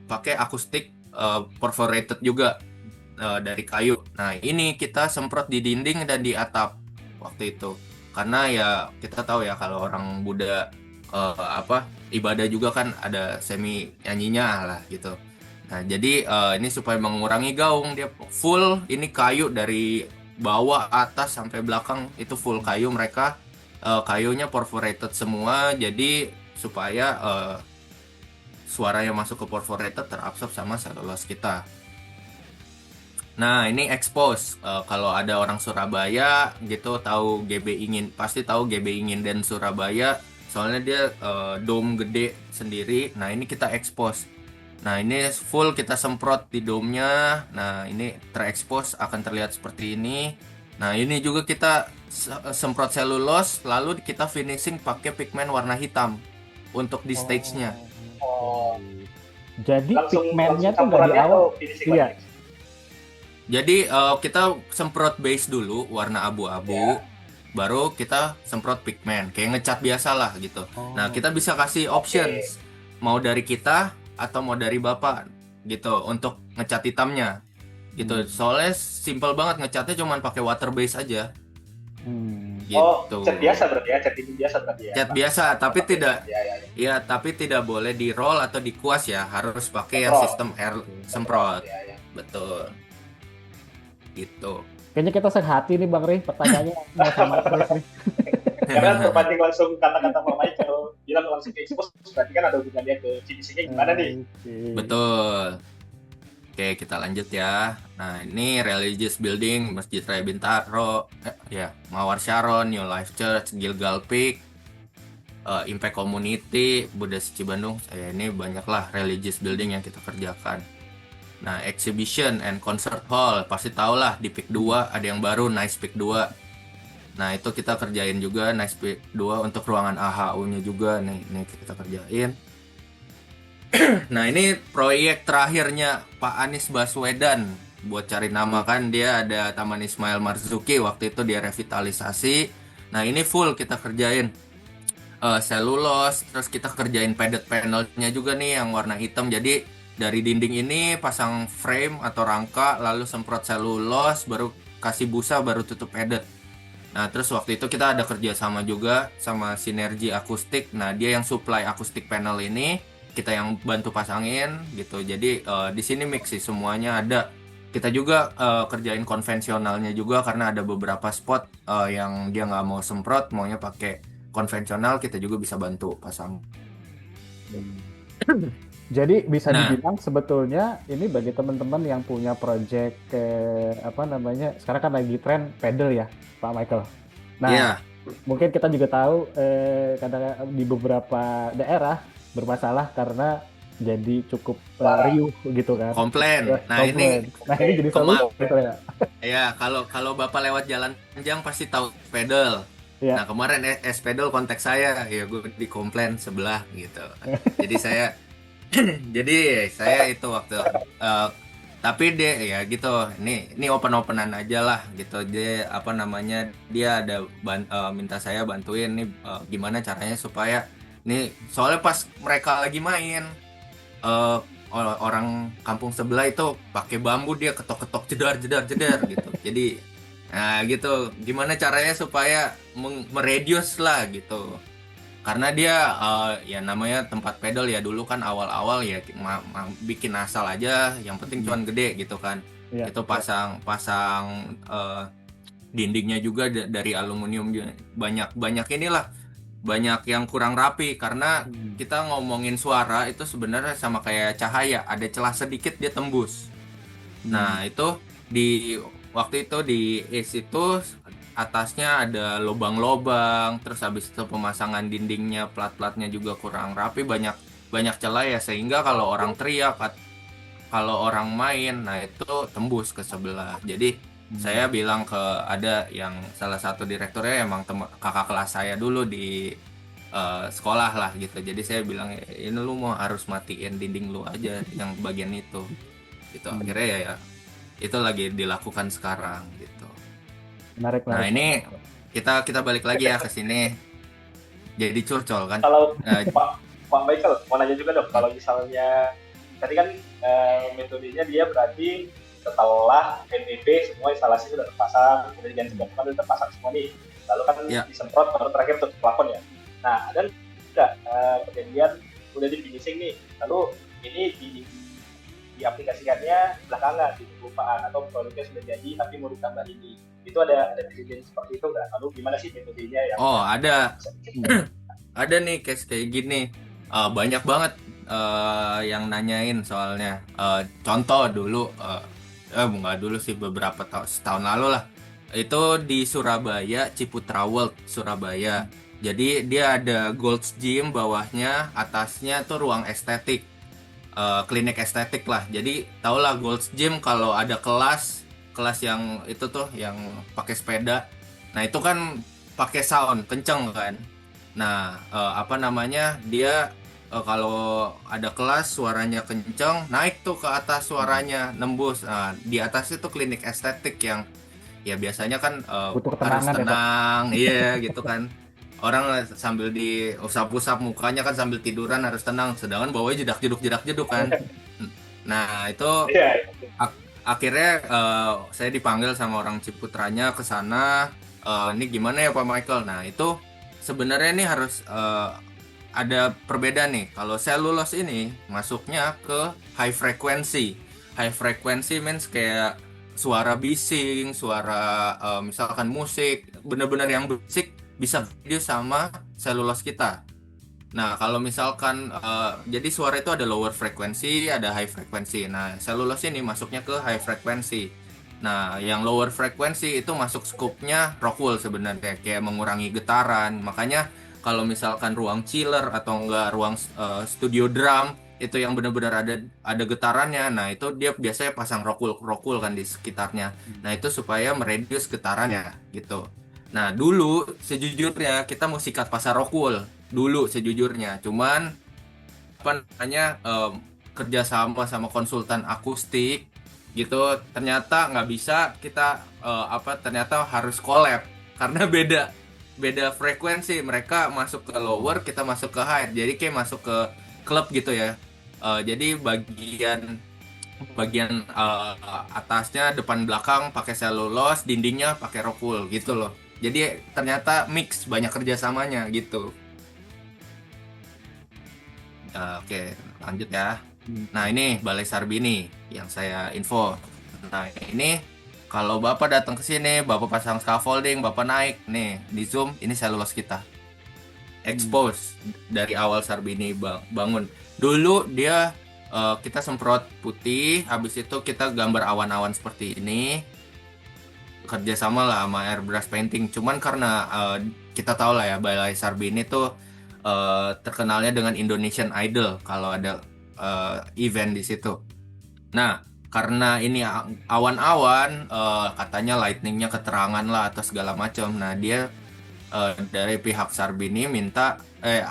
pakai akustik perforated juga. Dari kayu. Nah, ini kita semprot di dinding dan di atap waktu itu. Karena ya kita tahu ya kalau orang Buddha ibadah juga kan ada semi nyanyinya lah gitu. Nah, jadi ini supaya mengurangi gaung, dia full ini kayu dari bawah atas sampai belakang itu full kayu, mereka kayunya perforated semua, jadi supaya suaranya masuk ke perforated terabsorb sama selulos kita. Nah, ini expose. Kalau ada orang Surabaya gitu tahu pasti tahu GB Nginden Surabaya. Soalnya dia dome gede sendiri. Nah, ini kita expose. Nah, ini full kita semprot di dome-nya. Nah, ini terekspos akan terlihat seperti ini. Nah, ini juga kita semprot selulos, lalu kita finishing pakai pigmen warna hitam untuk di stage-nya. Jadi pigmennya tuh nggak di awal. Iya. Jadi kita semprot base dulu warna abu-abu, baru kita semprot pigmen kayak ngecat biasa lah gitu. Nah, kita bisa kasih options mau dari kita atau mau dari Bapak gitu untuk ngecat hitamnya gitu. Soalnya simple banget ngecatnya, cuman pakai water base aja. Gitu. Cat biasa berarti ya, cat ini biasa berarti ya. Cat biasa, tapi tapi tidak boleh di roll atau dikuas ya, harus pakai yang sistem air semprot. Betul. Gitu. Kayaknya kita sehati nih Bang Rey, pertanyaannya mau sama terus nih. Karena berbanding langsung kata-kata Pak Michael bilang langsung ke expose, berarti kan ada hubungannya ke CBC-nya gimana nih? Betul. Oke, kita lanjut ya. Nah, ini religious building Masjid Raya Bintaro, Mawar Sharon, New Life Church, Gilgal Peak, Impact Community, Buddha Seci Bandung. Ini banyaklah religious building yang kita kerjakan. Nah, exhibition and concert hall, pasti tau lah di Peak 2 ada yang baru, Nice Peak 2. Nah, itu kita kerjain juga Nice Peak 2 untuk ruangan AHU-nya juga. Nih kita kerjain. Nah, ini proyek terakhirnya Pak Anies Baswedan buat cari nama kan, dia ada Taman Ismail Marzuki, waktu itu dia revitalisasi. Nah, ini full kita kerjain selulos, terus kita kerjain padded panelnya juga nih yang warna hitam. Jadi dari dinding ini pasang frame atau rangka, lalu semprot selulos, baru kasih busa, baru tutup padded. Nah, terus waktu itu kita ada kerja sama juga sama Sinergi Akustik. Nah, dia yang supply akustik panel ini, kita yang bantu pasangin gitu. Jadi di sini mix sih, semuanya ada. Kita juga kerjain konvensionalnya juga karena ada beberapa spot yang dia nggak mau semprot, maunya pakai konvensional, kita juga bisa bantu pasang. Jadi bisa dibilang sebetulnya ini bagi teman-teman yang punya project sekarang kan lagi tren pedal ya, Pak Michael. Nah, mungkin kita juga tahu kadang di beberapa daerah bermasalah karena jadi cukup riuh gitu kan. Komplain. Ini jadi solusi gitu ya. Ya, kalau Bapak lewat jalan panjang pasti tahu pedal. Nah, kemarin pedal kontak saya, ya gue dikomplain sebelah gitu. Jadi saya itu waktu tapi dia ya gitu, ini open-openan aja lah gitu. Dia ada minta saya bantuin nih gimana caranya supaya nih, soalnya pas mereka lagi main orang kampung sebelah itu pakai bambu, dia ketok-ketok jedar gitu. Jadi Nah gitu, gimana caranya supaya mereduce lah gitu. Karena dia ya namanya tempat pedal ya, dulu kan awal-awal ya bikin asal aja, yang penting cuan gede gitu kan. Iya, Itu iya. pasang dindingnya juga dari aluminium juga. Banyak inilah, banyak yang kurang rapi karena kita ngomongin suara itu sebenarnya sama kayak cahaya, ada celah sedikit dia tembus. Nah, itu di waktu itu di Ace itu atasnya ada lubang-lubang, terus habis itu pemasangan dindingnya, plat-platnya juga kurang rapi, banyak banyak celah ya, sehingga kalau orang teriak, kalau orang main, nah itu tembus ke sebelah. Jadi saya bilang ke ada yang salah satu direkturnya emang kakak kelas saya dulu di sekolah lah gitu. Jadi saya bilang ini lu mau harus matiin dinding lu aja yang bagian itu. Gitu. Akhirnya ya itu lagi dilakukan sekarang gitu. Menarik, Nah, menarik. ini kita balik lagi ya ke sini. Jadi curcol kan. Kalau Nah, Pak Michael mau nanya juga dong, kalau misalnya tadi kan metodenya dia berarti setelah NDP semua instalasi sudah terpasang, kemudian ganti batuan sudah terpasang semua nih, lalu kan Ya. disemprot baru terakhir tutup plafon ya. Nah, ada nggak kejadian udah di finishing nih, lalu ini diaplikasikannya belakangan di kelupaan atau produknya sudah jadi tapi mau ditambah ini, itu ada kejadian seperti itu nggak? Lalu gimana sih metodenya yang ada bisa bikin? ada nih case kayak gini. Banyak banget yang nanyain soalnya. Contoh dulu nggak dulu sih, beberapa setahun lalu lah. Itu di Surabaya, Ciputra World Surabaya. Jadi dia ada Gold's Gym bawahnya, atasnya tuh ruang estetik. Klinik estetik lah. Jadi tau lah Gold's Gym kalau ada kelas yang itu tuh yang pakai sepeda. Nah, itu kan pakai sound kenceng kan. Nah, apa namanya? Dia kalau ada kelas suaranya kenceng, naik tuh ke atas suaranya nembus. Nah, di atas itu klinik estetik yang ya biasanya kan Butuh harus ketenangan ya, Pak. tenang, iya gitu kan. Orang sambil diusap-usap mukanya kan sambil tiduran harus tenang, sedangkan bawahnya jedak-jeduk kan. Nah, itu Iya. akhirnya saya dipanggil sama orang Ciputranya ke sana. Ini gimana ya Pak Michael? Nah, itu sebenarnya ini harus ada perbedaan nih. Kalau selulos ini masuknya ke high frequency. High frequency means kayak suara bising, suara misalkan musik, benar-benar yang berisik bisa video sama selulos kita. Nah, kalau misalkan jadi suara itu ada lower frequency, ada high frequency. Nah, selulos ini masuknya ke high frequency. Nah, yang lower frequency itu masuk scope-nya Rockwool sebenarnya, kayak mengurangi getaran. Makanya kalau misalkan ruang chiller atau enggak ruang studio drum itu yang benar-benar ada getarannya. Nah, itu dia biasanya pasang Rockwool kan di sekitarnya. Nah, itu supaya mereduce getarannya gitu. Nah, dulu sejujurnya kita mau sikat pasar Rockwool dulu sejujurnya. Cuman apa namanya kerja sama konsultan akustik gitu, ternyata nggak bisa kita ternyata harus collab karena beda frekuensi. Mereka masuk ke lower, kita masuk ke high, jadi kayak masuk ke klub gitu ya. Jadi bagian atasnya depan belakang pakai selulos, dindingnya pakai Rockwool gitu loh. Jadi ternyata mix, banyak kerjasamanya gitu. Oke, lanjut ya. Nah, ini Balai Sarbini yang saya info. Nah, ini kalau Bapak datang ke sini, Bapak pasang scaffolding, Bapak naik nih di zoom, ini selulos kita. Expose dari awal Sarbini bangun. Dulu dia kita semprot putih, habis itu kita gambar awan-awan seperti ini. Kerjasama lah sama airbrush painting. Cuman karena kita tahu lah ya, Balai Sarbini tuh terkenalnya dengan Indonesian Idol kalau ada event di situ. Nah, karena ini awan-awan, katanya lightningnya keterangan lah atau segala macam. Nah, dia dari pihak Sarbini minta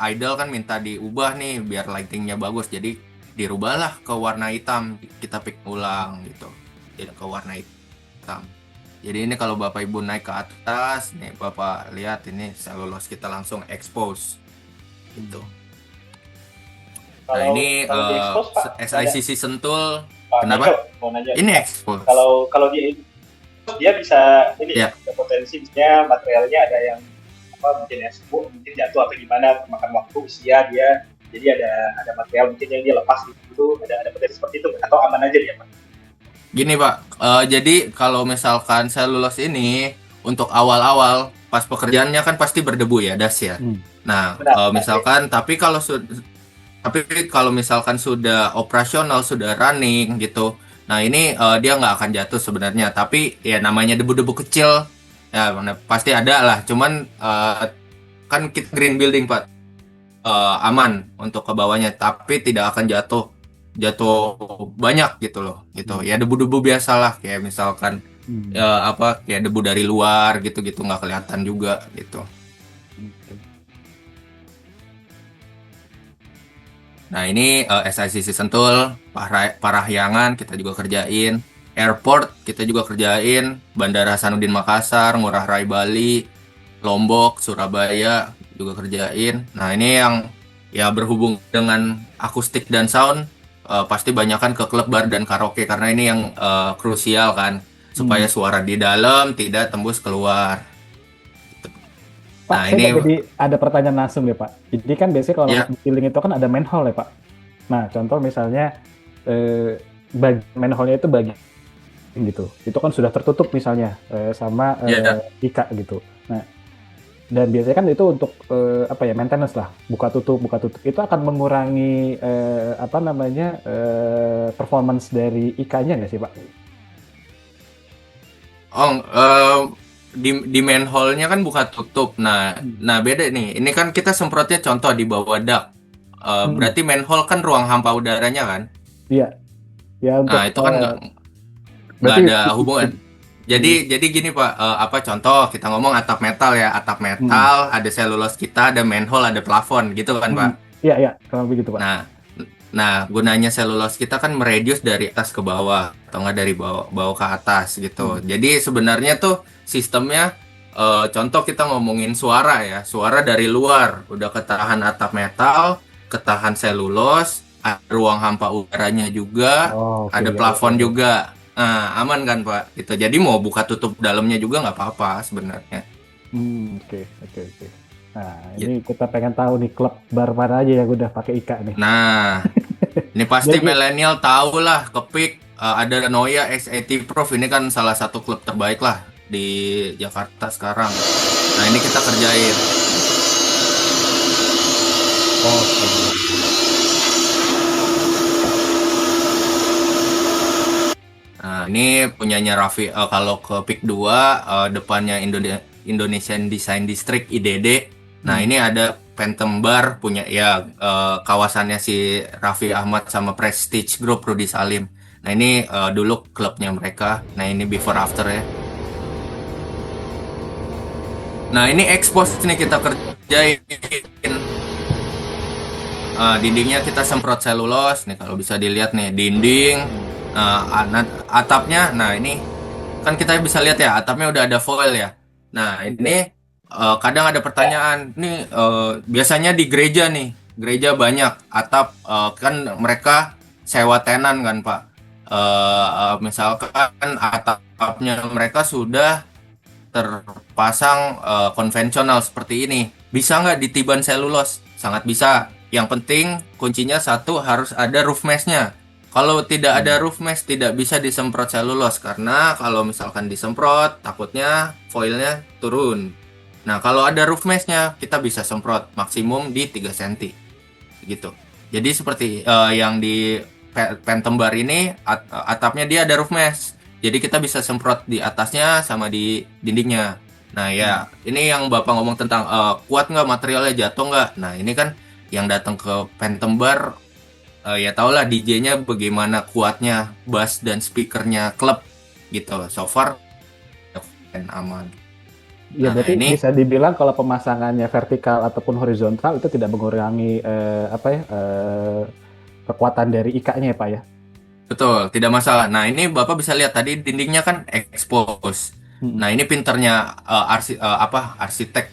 Idol kan minta diubah nih biar lightingnya bagus. Jadi dirubahlah ke warna hitam. Kita pick ulang gitu. Jadi ke warna hitam. Jadi ini kalau Bapak Ibu naik ke atas, nih Bapak lihat ini selulos kita langsung expose gitu. Nah, ini di expose, Pak, SICC Sentul. Pak Kenapa? Michael, mau nanya. Ini expose. Kalau di dia bisa ini Ya. ada potensi misalnya materialnya ada yang mungkin ya subuh mungkin jatuh atau gimana makan waktu usia dia, jadi ada material mungkin yang dia lepas gitu, ada potensi seperti itu atau aman aja dia Pak? Gini Pak, jadi kalau misalkan selulus ini untuk awal-awal pas pekerjaannya kan pasti berdebu ya, das ya. Nah, Benar. misalkan tapi kalau misalkan sudah operasional, sudah running gitu, nah ini dia nggak akan jatuh sebenarnya. Tapi ya namanya debu-debu kecil, ya pasti ada lah. Cuman kan kita green building Pak, aman untuk ke bawahnya, tapi tidak akan jatuh banyak gitu loh, gitu. Ya debu-debu biasalah, kayak misalkan kayak debu dari luar gitu-gitu nggak kelihatan juga gitu. Nah ini SICC Sentul, Parahyangan kita juga kerjain, Airport kita juga kerjain, Bandara Hasanuddin Makassar, Ngurah Rai Bali, Lombok, Surabaya juga kerjain. Nah ini yang ya berhubung dengan akustik dan sound, pasti banyakan ke klub, bar, dan karaoke karena ini yang krusial kan, supaya suara di dalam tidak tembus keluar. Pak, Nah, saya ini jadi ada pertanyaan langsung deh Pak. Jadi kan biasanya kalau Ya. ceiling itu kan ada manhole ya Pak. Nah, contoh misalnya manhole-nya itu bagian gitu. Itu kan sudah tertutup misalnya sama Ya. IKA gitu. Nah, dan biasanya kan itu untuk maintenance lah, buka tutup. Itu akan mengurangi performance dari IKA-nya nggak sih Pak? Di manhole-nya kan buka tutup. Nah beda nih. Ini kan kita semprotnya contoh di bawah dak. Berarti manhole kan ruang hampa udaranya kan. Iya. Ya untuk Nah itu kan nggak berarti ada hubungan. Jadi gini Pak, contoh kita ngomong atap metal ya. Atap metal, ada selulus kita, ada manhole, ada plafon gitu kan Pak. Iya, kalau begitu Pak. Nah, gunanya selulus kita kan meredius dari atas ke bawah atau nggak dari bawah ke atas gitu. Jadi sebenarnya tuh sistemnya, contoh kita ngomongin suara ya, suara dari luar udah ketahan atap metal, ketahan selulus, ada ruang hampa udaranya juga, ada plafon juga. Nah, aman kan Pak? Gitu. Jadi mau buka tutup dalamnya juga nggak apa-apa sebenarnya. Oke. Nah, ini kita pengen tahu nih klub bar mana aja yang udah pakai IKA nih. Nah, ini pasti milenial tahu lah, Kepik, ada Noya X80 Proof, ini kan salah satu klub terbaik lah di Jakarta sekarang. Nah, ini kita kerjain. Nah, ini punyanya Raffi, kalau ke PIK 2, depannya Indonesian Design District IDD. Nah, ini ada Phantom Bar punya ya kawasannya si Raffi Ahmad sama Prestige Group Rudi Salim. Nah, ini dulu klubnya mereka. Nah, ini before after ya. Nah, ini expose nih kita kerjain. Dindingnya kita semprot selulos nih, kalau bisa dilihat nih dinding. Atapnya, nah ini kan kita bisa lihat ya, atapnya udah ada foil ya. Nah, ini kadang ada pertanyaan nih, biasanya di gereja nih, gereja banyak atap, kan mereka sewa tenan kan Pak. Misalkan atapnya mereka sudah terpasang konvensional seperti ini, bisa nggak ditiban selulos? Sangat bisa. Yang penting kuncinya satu, harus ada roof mesh-nya. Kalau tidak ada roof mesh, tidak bisa disemprot selulos, karena kalau misalkan disemprot takutnya foilnya turun. Nah, kalau ada roof mesh-nya, kita bisa semprot maksimum di 3 cm gitu. Jadi seperti yang di Phantom Bar ini, atapnya dia ada roof mesh. Jadi kita bisa semprot di atasnya sama di dindingnya. Nah ya, ini yang Bapak ngomong tentang kuat nggak materialnya, jatuh nggak. Nah ini kan yang datang ke Phantom Bar, ya tau lah DJ-nya bagaimana kuatnya bass dan speakernya klub gitu. So far aman. Ya, berarti ini bisa dibilang kalau pemasangannya vertikal ataupun horizontal itu tidak mengurangi kekuatan dari IKA-nya ya Pak ya? Betul, tidak masalah. Nah ini Bapak bisa lihat tadi dindingnya kan expose. Nah ini pinternya arsitek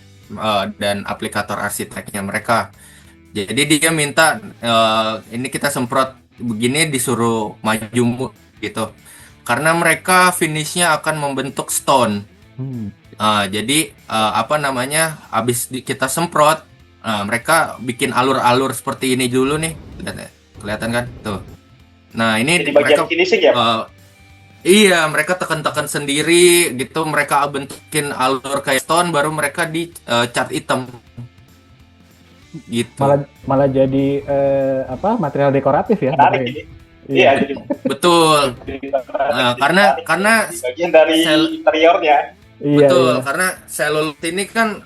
dan aplikator arsiteknya mereka. Jadi dia minta ini kita semprot begini, disuruh maju gitu. karena mereka finishnya akan membentuk stone. Hmm. Jadi apa namanya, habis kita semprot, mereka bikin alur-alur seperti ini dulu nih, kelihatan kan tuh. Nah ini Jadi bagian mereka finishing ya, Pak? iya, mereka tekan-tekan sendiri gitu, mereka bentukin alur kayak stone, baru mereka di cat hitam gitu. Malah jadi material dekoratif ya. Menarik ini. Iya, jadi Betul. Karena di bagian dari interiornya. Iya, betul, iya. karena seluloid ini kan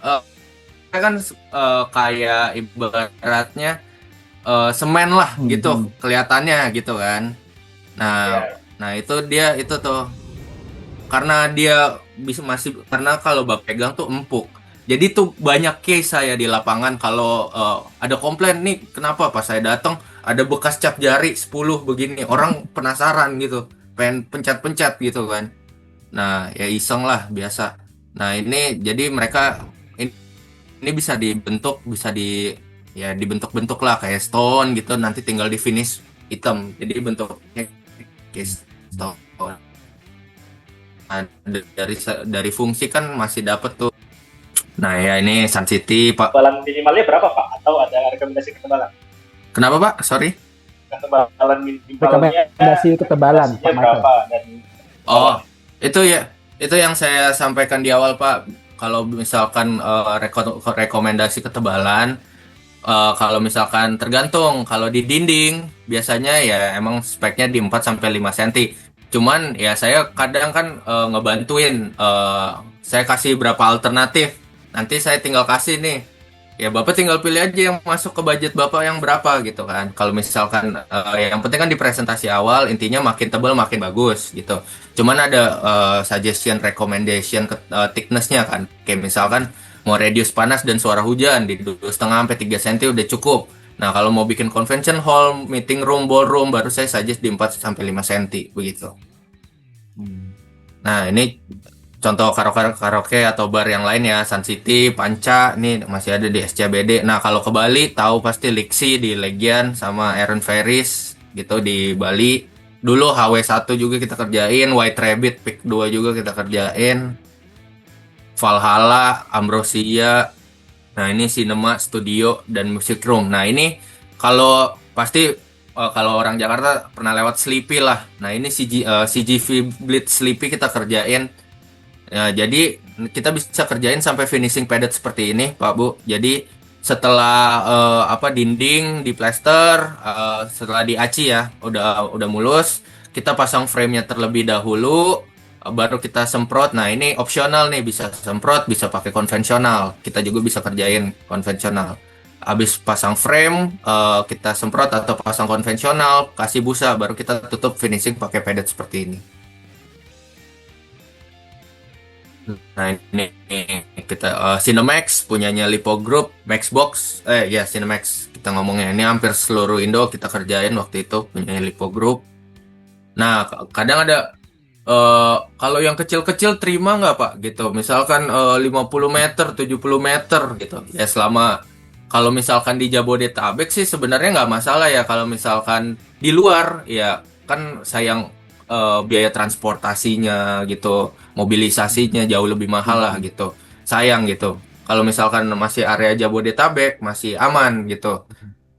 kayak ibaratnya semen lah gitu kelihatannya gitu kan. Nah itu dia itu tuh, karena dia karena kalau Bapak pegang tuh empuk. Jadi tuh banyak case saya di lapangan kalau ada komplain nih, kenapa pas saya datang ada bekas cap jari 10 begini, orang penasaran gitu, pengen pencet-pencet gitu kan. Nah ya iseng lah biasa. Nah ini jadi mereka ini bisa dibentuk, dibentuk-bentuk lah kayak stone gitu, nanti tinggal di finish hitam, jadi bentuknya kayak stone. Nah, dari fungsi kan masih dapat tuh. Nah ya ini Sun City Pak. Ketebalan minimalnya berapa, Pak? Atau ada rekomendasi ketebalan? Kenapa Pak? Sorry. Ketebalan minimalnya Rekomendasi ketebalan, Pak Michael. berapa? Dan Itu yang saya sampaikan di awal Pak. Kalau misalkan rekomendasi ketebalan, kalau misalkan tergantung. Kalau di dinding biasanya ya emang speknya di 4 sampai 5 cm. Cuman ya saya kadang kan ngebantuin, saya kasih berapa alternatif. Nanti saya tinggal kasih nih. Ya Bapak tinggal pilih aja yang masuk ke budget Bapak yang berapa gitu kan. Kalau misalkan yang penting kan di presentasi awal intinya makin tebal makin bagus gitu. Cuman ada suggestion recommendation thickness-nya kan. Kayak misalkan mau reduce panas dan suara hujan di 2,5 sampai 3 cm udah cukup. Nah, kalau mau bikin convention hall, meeting room, ballroom baru saya suggest di 4 sampai 5 cm begitu. Nah, ini contoh karaoke atau bar yang lain ya, Sun City, Panca, ini masih ada di SCBD. Nah, kalau ke Bali, tahu pasti Lixi di Legian sama Aaron Ferris gitu di Bali. Dulu HW1 juga kita kerjain, White Rabbit, Pick 2 juga kita kerjain. Valhalla, Ambrosia. Nah, ini Cinema, Studio, dan Music Room. Nah, ini kalau pasti kalau orang Jakarta pernah lewat Sleepy lah. Nah, ini CGV Blitz Sleepy kita kerjain. Ya, jadi kita bisa kerjain sampai finishing padded seperti ini, Pak Bu. Jadi setelah dinding di plaster, setelah diaci ya, udah mulus, kita pasang frame-nya terlebih dahulu, baru kita semprot. Nah, ini opsional nih, bisa semprot, bisa pakai konvensional. Kita juga bisa kerjain konvensional. Habis pasang frame, kita semprot atau pasang konvensional, kasih busa, baru kita tutup finishing pakai padded seperti ini. Nah ini kita Cinemax punyanya Lipo Group, Maxbox, Cinemax kita ngomongnya ini hampir seluruh Indo kita kerjain waktu itu punyanya Lipo Group. Nah kadang ada kalau yang kecil-kecil terima nggak Pak gitu, misalkan 50 meter, 70 meter gitu ya. Selama kalau misalkan di Jabodetabek sih sebenarnya nggak masalah ya. Kalau misalkan di luar ya kan sayang biaya transportasinya gitu, mobilisasinya jauh lebih mahal lah gitu, sayang gitu. Kalau misalkan masih area Jabodetabek masih aman gitu.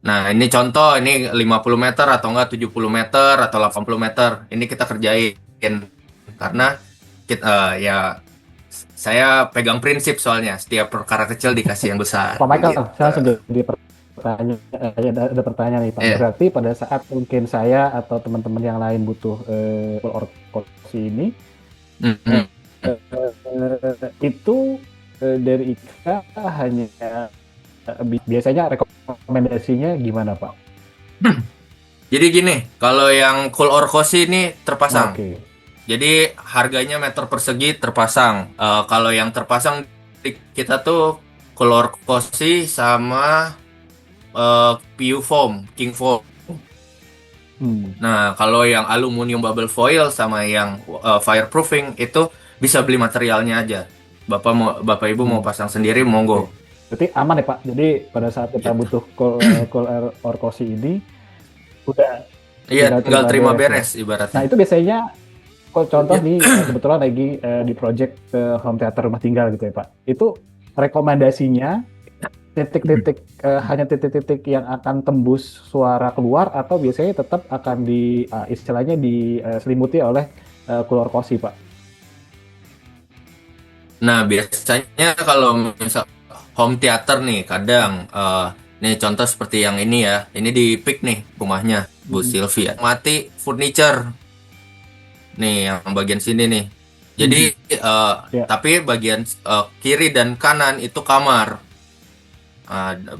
Nah ini contoh, ini 50 meter atau enggak 70 meter atau 80 meter ini kita kerjain karena kita, saya pegang prinsip soalnya setiap perkara kecil dikasih yang besar. Pak Michael, gitu. saya langsung jadi ada pertanyaan nih Pak. Iya. Berarti pada saat mungkin saya atau teman-teman yang lain butuh orkosi ini, itu dari IKA hanya biasanya rekomendasinya gimana Pak? Jadi gini, kalau yang cool orkosi ini terpasang. Oke. Jadi harganya meter persegi terpasang. Kalau yang terpasang kita tuh cool orkosi sama PU foam, King foam. Nah, kalau yang aluminium bubble foil sama yang fireproofing itu bisa beli materialnya aja. Bapak Ibu mau pasang sendiri monggo. Berarti aman ya Pak. Jadi pada saat kita butuh cool orkosi ini udah Iya, tinggal terima beres ibaratnya. Nah, itu biasanya kok contoh Ya. nih kebetulan lagi di project home theater rumah tinggal gitu ya Pak. Itu rekomendasinya titik-titik hanya titik-titik yang akan tembus suara keluar atau biasanya tetap akan istilahnya diselimuti oleh keluar kosi Pak. Nah, biasanya kalau misal home theater nih, kadang nih contoh seperti yang ini ya. Ini di Pik nih rumahnya Bu Sylvia. Mati furniture. Nih yang bagian sini nih. Jadi Ya. tapi bagian kiri dan kanan itu kamar.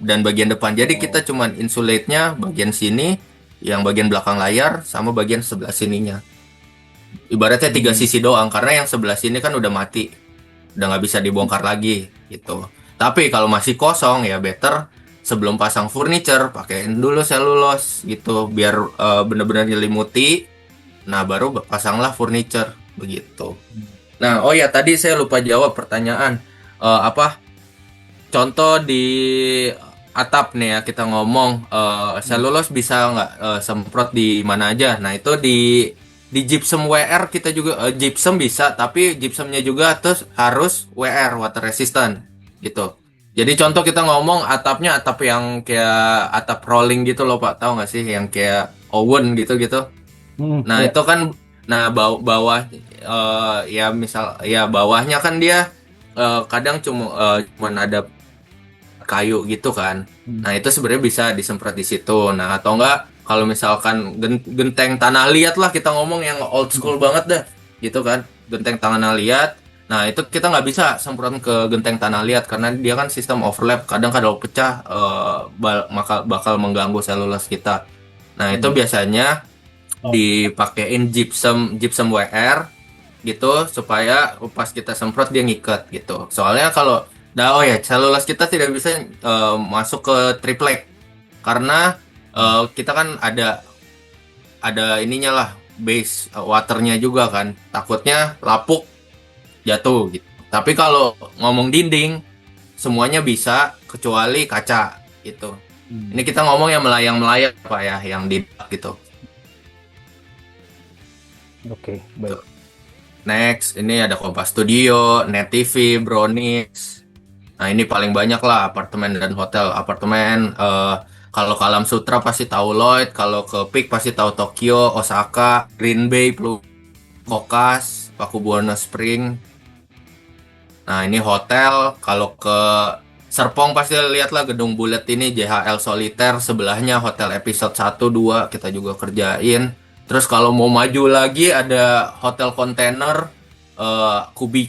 Dan bagian depan. Jadi kita cuman insulate-nya bagian sini, yang bagian belakang layar sama bagian sebelah sininya. Ibaratnya 3 sisi doang karena yang sebelah sini kan udah mati. Udah nggak bisa dibongkar lagi gitu. Tapi kalau masih kosong ya better sebelum pasang furniture pakein dulu selulos gitu biar bener-bener nyelimuti. Nah, baru pasanglah furniture begitu. Nah, oh ya tadi saya lupa jawab pertanyaan apa contoh di atap nih ya kita ngomong selulos bisa nggak semprot di mana aja. Nah, itu di gypsum WR kita juga gypsum bisa, tapi gypsumnya juga terus harus WR water resistant gitu. Jadi contoh kita ngomong atapnya atap yang kayak atap rolling gitu loh Pak, tahu nggak sih yang kayak oven gitu-gitu. Nah, Ya. itu kan bawah ya misal ya bawahnya kan dia kadang cuman ada kayu gitu kan. Nah, itu sebenarnya bisa disemprot di situ. Nah, atau enggak kalau misalkan genteng tanah liat lah kita ngomong yang old school banget dah gitu kan. Genteng tanah liat. Nah, itu kita nggak bisa semprot ke genteng tanah liat karena dia kan sistem overlap. Kadang kalau pecah bakal mengganggu selulos kita. Nah, itu biasanya dipakein gypsum WR gitu supaya pas kita semprot dia ngikat gitu. Soalnya kalau oh ya selulos kita tidak bisa masuk ke triplek karena kita kan ada ininya lah base waternya juga kan. Takutnya lapuk jatuh gitu. Tapi kalau ngomong dinding semuanya bisa kecuali kaca gitu. Ini kita ngomong yang melayang-melayang Pak ya, yang di gitu. Oke, baik. Next, ini ada Kompas Studio, Net TV, Bronix. Nah, ini paling banyak lah apartemen dan hotel. Apartemen, kalau ke Alam Sutra pasti tahu Lloyd, kalau ke Peak pasti tahu Tokyo, Osaka, Green Bay, Kokas, Pakubuona Spring. Nah, ini hotel. Kalau ke Serpong pasti lihatlah gedung bulat ini JHL Solitaire, sebelahnya Hotel Episode 1 2 kita juga kerjain. Terus kalau mau maju lagi ada hotel kontainer Kubik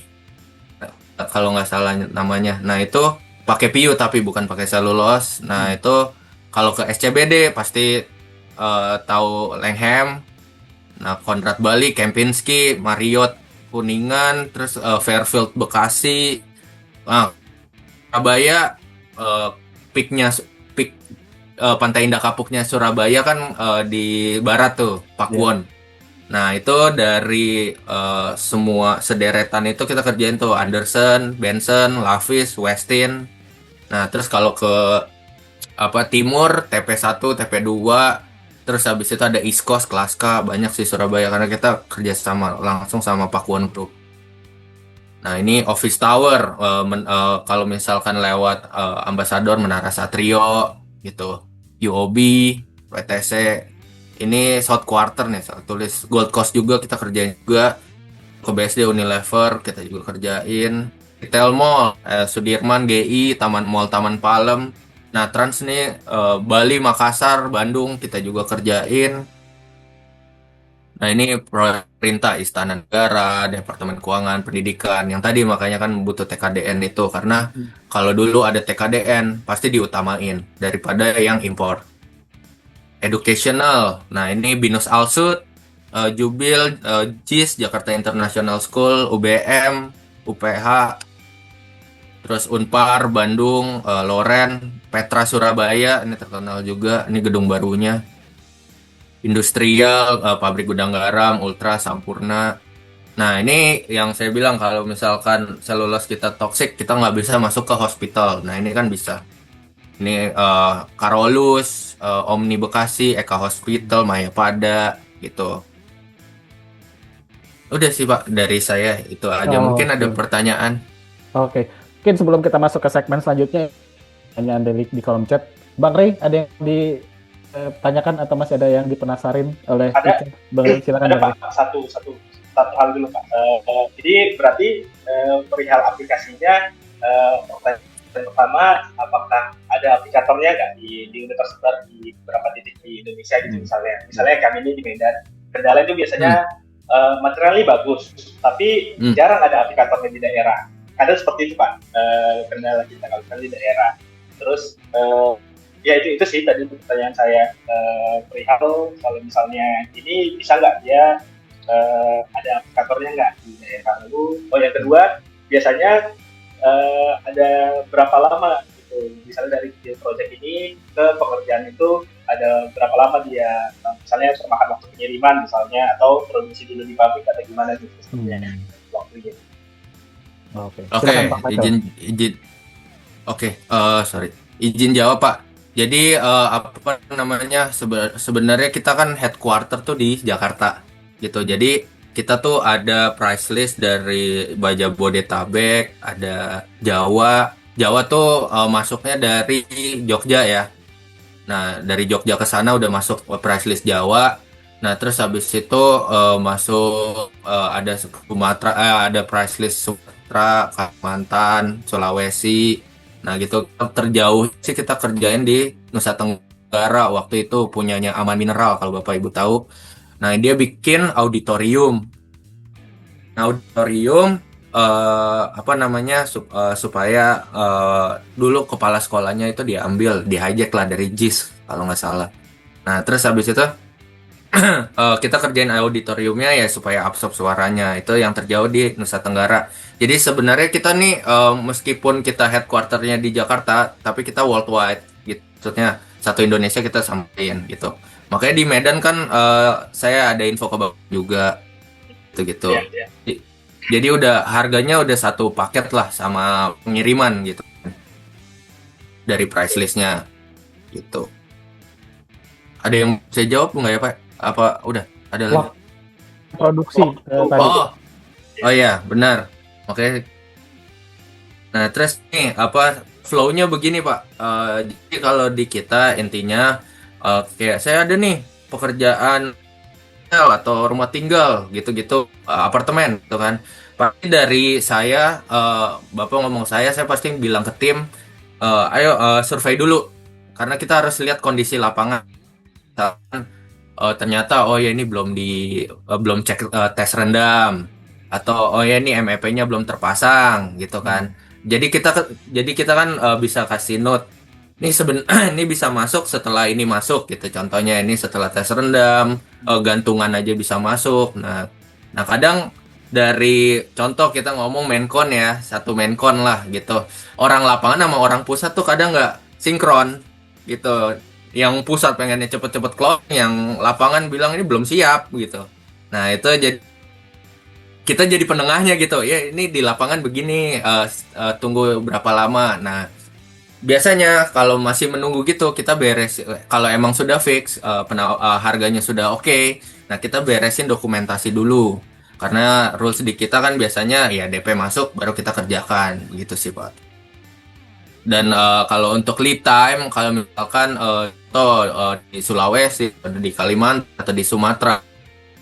kalau nggak salah namanya. Nah, itu pakai PU tapi bukan pakai selulos. Nah, itu kalau ke SCBD pasti tahu Langham. Nah, Konrad Bali, Kempinski, Marriott Kuningan, terus Fairfield Bekasi. Nah, Surabaya peaknya peak Pantai Indah Kapuknya Surabaya kan di barat tuh, Pakuwon. Nah, itu dari semua sederetan itu kita kerjain tuh Anderson, Benson, Lavis, Westin. Nah, terus kalau ke timur TP1, TP2, terus habis itu ada East Coast, Klaska, banyak sih Surabaya karena kita kerja sama langsung sama Pakuwon Group. Nah, ini Office Tower kalau misalkan lewat Ambassador Menara Satrio gitu. UOB, WTC. Ini South Quarter nih, saya tulis Gold Coast juga kita kerjain juga. Ke BSD Unilever kita juga kerjain. Retail Mall, Sudirman, GI, Taman Palem. Nah, Trans nih Bali, Makassar, Bandung kita juga kerjain. Nah, ini perintah Istana Negara, Departemen Keuangan, Pendidikan. Yang tadi makanya kan butuh TKDN itu. Karena kalau dulu ada TKDN, pasti diutamain daripada yang impor. Educational. Nah, ini Binus Alsut, Jubil, JIS, Jakarta International School, UBM, UPH, terus Unpar, Bandung, Loren, Petra Surabaya. Ini terkenal juga. Ini gedung barunya. Industrial, pabrik gudang garam, Ultra, Sampurna. Nah, ini yang saya bilang kalau misalkan selulos kita toksik, kita nggak bisa masuk ke hospital. Nah, ini kan bisa. Ini Karolus, Omni Bekasi, Eka Hospital, Mayapada, gitu. Udah sih Pak, dari saya itu aja. Mungkin ada Oke. pertanyaan. Oke. Mungkin sebelum kita masuk ke segmen selanjutnya, pertanyaan di kolom chat. Bang Rey, ada yang ditanyakan atau masih ada yang dipenasarin oleh Ada. Ika? Bang Rey, silakan Ada Bang Rey. Pak, satu hal dulu Pak. Jadi berarti perihal aplikasinya, pertanyaan pertama, apakah ada aplikatornya nggak udah tersebar di beberapa titik di Indonesia gitu misalnya kami ini di Medan. Kendala itu biasanya materialnya bagus, tapi jarang ada aplikatornya di daerah. Ada seperti itu Pak, kendala kita kalau di daerah. Terus ya itu sih tadi pertanyaan saya, perihal kalau misalnya ini bisa nggak dia ada aplikatornya nggak di daerah. Lalu yang kedua biasanya ada berapa lama gitu, misalnya dari project ini ke pengerjaan itu ada berapa lama dia, misalnya termakan waktu pengiriman misalnya, atau produksi dulu di pabrik atau gimana gitu sebenarnya waktunya. Oke. Oke, Silakan Pak Michael. izin. Oke, sorry. Izin jawab Pak. Jadi apa namanya sebenarnya kita kan headquarter tuh di Jakarta gitu. Jadi kita tuh ada price list dari Bodetabek, ada Jawa. Jawa tuh masuknya dari Jogja ya. Nah, dari Jogja ke sana udah masuk price list Jawa. Nah, terus habis itu masuk ada Sumatera, ada price list Sumatera, Kalimantan, Sulawesi. Nah, gitu terjauh sih kita kerjain di Nusa Tenggara waktu itu punyanya Aman Mineral kalau Bapak Ibu tahu. Nah, dia bikin auditorium. Nah, auditorium apa namanya supaya dulu kepala sekolahnya itu diambil, di-hijack lah dari JIS kalau nggak salah. Nah, terus habis itu kita kerjain auditoriumnya ya supaya absorb suaranya. Itu yang terjauh di Nusa Tenggara. Jadi sebenarnya kita nih meskipun kita headquarternya di Jakarta, tapi kita worldwide gitu. Maksudnya satu Indonesia kita sampein gitu. Makanya di Medan kan saya ada info ke Bapak juga gitu. Yeah. Jadi udah harganya udah satu paket lah sama pengiriman gitu dari price listnya gitu. Ada yang bisa jawab nggak ya Pak? Apa udah ada lagi? Produksi tadi. Oh iya benar. Oke. Nah terus nih apa flow-nya begini Pak. Jadi kalau di kita intinya kayak saya ada nih pekerjaan atau rumah tinggal gitu-gitu apartemen gitu kan. Pasti dari saya Bapak ngomong saya pasti bilang ke tim ayo survei dulu karena kita harus lihat kondisi lapangan. Ternyata oh ya ini belum cek tes rendam atau oh ya ini MEP-nya belum terpasang gitu kan. Jadi kita kan bisa kasih note ini ini bisa masuk setelah ini masuk gitu. Contohnya ini setelah tes rendam, gantungan aja bisa masuk. Nah kadang dari contoh kita ngomong menkon ya, satu menkon lah gitu. Orang lapangan sama orang pusat tuh kadang nggak sinkron gitu. Yang pusat pengennya cepet-cepet close, yang lapangan bilang ini belum siap gitu. Nah itu kita jadi penengahnya gitu. Ya ini di lapangan begini, tunggu berapa lama. Nah biasanya kalau masih menunggu gitu kita beres kalau emang sudah fix harganya sudah oke. Nah kita beresin dokumentasi dulu karena rules di kita kan biasanya ya DP masuk baru kita kerjakan gitu sih Pak. Dan kalau untuk lead time kalau misalkan di Sulawesi di Kalimantan atau di Sumatera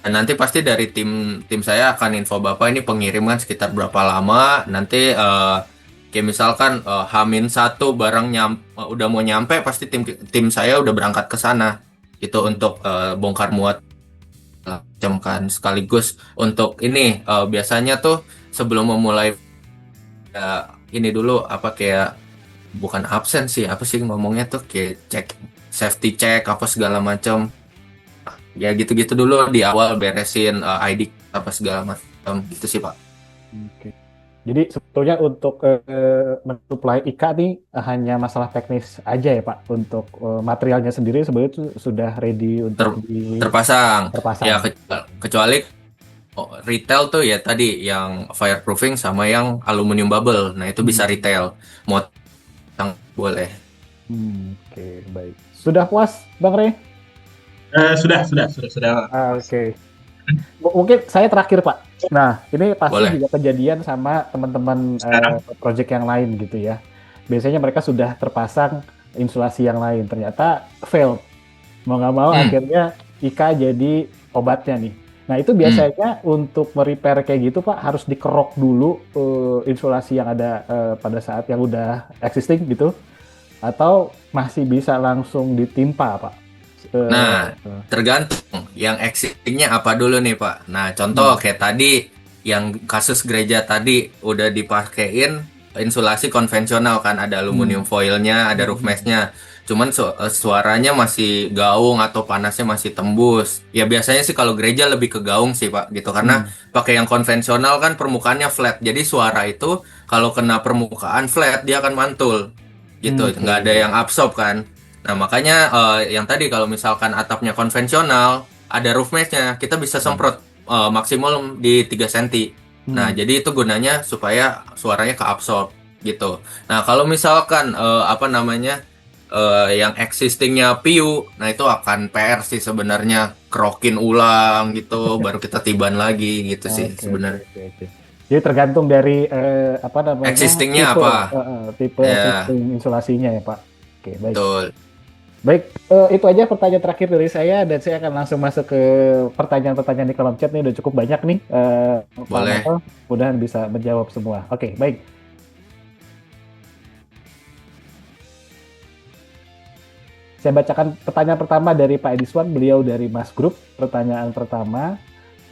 nanti pasti dari tim saya akan info Bapak ini pengiriman sekitar berapa lama nanti kayak misalkan H-1 barang udah mau nyampe pasti tim saya udah berangkat ke sana gitu untuk bongkar muat macam kan sekaligus untuk ini biasanya tuh sebelum memulai ini dulu apa kayak bukan absen sih apa sih ngomongnya tuh kayak cek safety check apa segala macam ya gitu-gitu dulu di awal beresin ID apa segala macam gitu sih Pak. Oke. Jadi sebetulnya untuk mensuplai IKA nih hanya masalah teknis aja ya Pak. Untuk materialnya sendiri sebenarnya itu sudah ready untuk terpasang. terpasang. Ya kecuali retail tuh ya tadi yang fireproofing sama yang aluminium bubble. Nah itu bisa retail. Mau yang boleh. Oke, baik. Sudah puas Bang Rey? Sudah. Oke. Mungkin saya terakhir Pak. Nah, ini pasti Boleh. juga kejadian sama teman-teman Sekarang? project yang lain gitu ya. Biasanya mereka sudah terpasang insulasi yang lain, ternyata fail. Mau nggak mau akhirnya IKA jadi obatnya nih. Nah itu biasanya untuk merepair kayak gitu Pak harus dikerok dulu insulasi yang ada pada saat yang udah existing gitu, atau masih bisa langsung ditimpa Pak? Nah, tergantung yang existingnya apa dulu nih Pak. Nah, contoh kayak tadi yang kasus gereja tadi udah dipakein insulasi konvensional kan, ada aluminium foilnya, ada roof mesh-nya. Cuman suaranya masih gaung atau panasnya masih tembus. Ya biasanya sih kalau gereja lebih ke gaung sih Pak gitu, karena pakai yang konvensional kan permukaannya flat. Jadi suara itu kalau kena permukaan flat dia akan mantul gitu, nggak ada yang absorb kan. Nah, makanya yang tadi kalau misalkan atapnya konvensional, ada roof mesh-nya, kita bisa semprot maksimum di 3 cm. Nah, jadi itu gunanya supaya suaranya keabsorb gitu. Nah, kalau misalkan yang existingnya piu, nah itu akan PR sih sebenarnya, kerokin ulang gitu, baru kita tiban lagi gitu sih sebenarnya. Oke. Jadi tergantung dari Existingnya tipe, apa? tipe Ya, existing insulasinya ya Pak. Oke, baik. betul. Baik, itu aja pertanyaan terakhir dari saya, dan saya akan langsung masuk ke pertanyaan-pertanyaan di kolom chat nih, udah cukup banyak nih. Pak Boleh. Michael, mudahan bisa menjawab semua. Oke, baik. Saya bacakan pertanyaan pertama dari Pak Ediswan, beliau dari Mas Group. Pertanyaan pertama,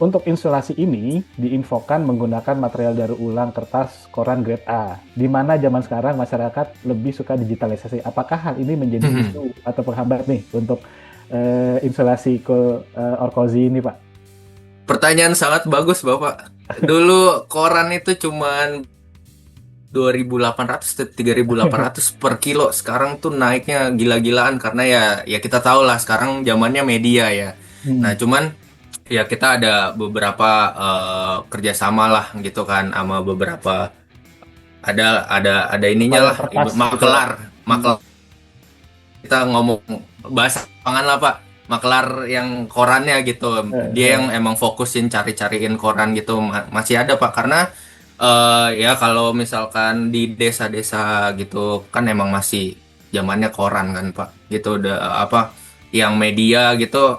untuk insulasi ini diinfokan menggunakan material daur ulang kertas koran grade A, di mana zaman sekarang masyarakat lebih suka digitalisasi. Apakah hal ini menjadi isu atau penghambat nih untuk insulasi ke Orkozi ini, Pak? Pertanyaan sangat bagus, Bapak. Dulu koran itu cuman 2.800 ke 3.800 per kilo. Sekarang tuh naiknya gila-gilaan karena ya kita tahu lah sekarang zamannya media ya. Nah, cuman ya kita ada beberapa kerjasama lah gitu kan sama beberapa, ada ininya lah, Kertas, makelar. gitu. Kita ngomong bahasa lapangan lah Pak, makelar yang korannya gitu. Dia yang emang fokusin cari-cariin koran gitu. Masih ada Pak, karena ya kalau misalkan di desa-desa gitu kan emang masih zamannya koran kan Pak gitu, udah yang media gitu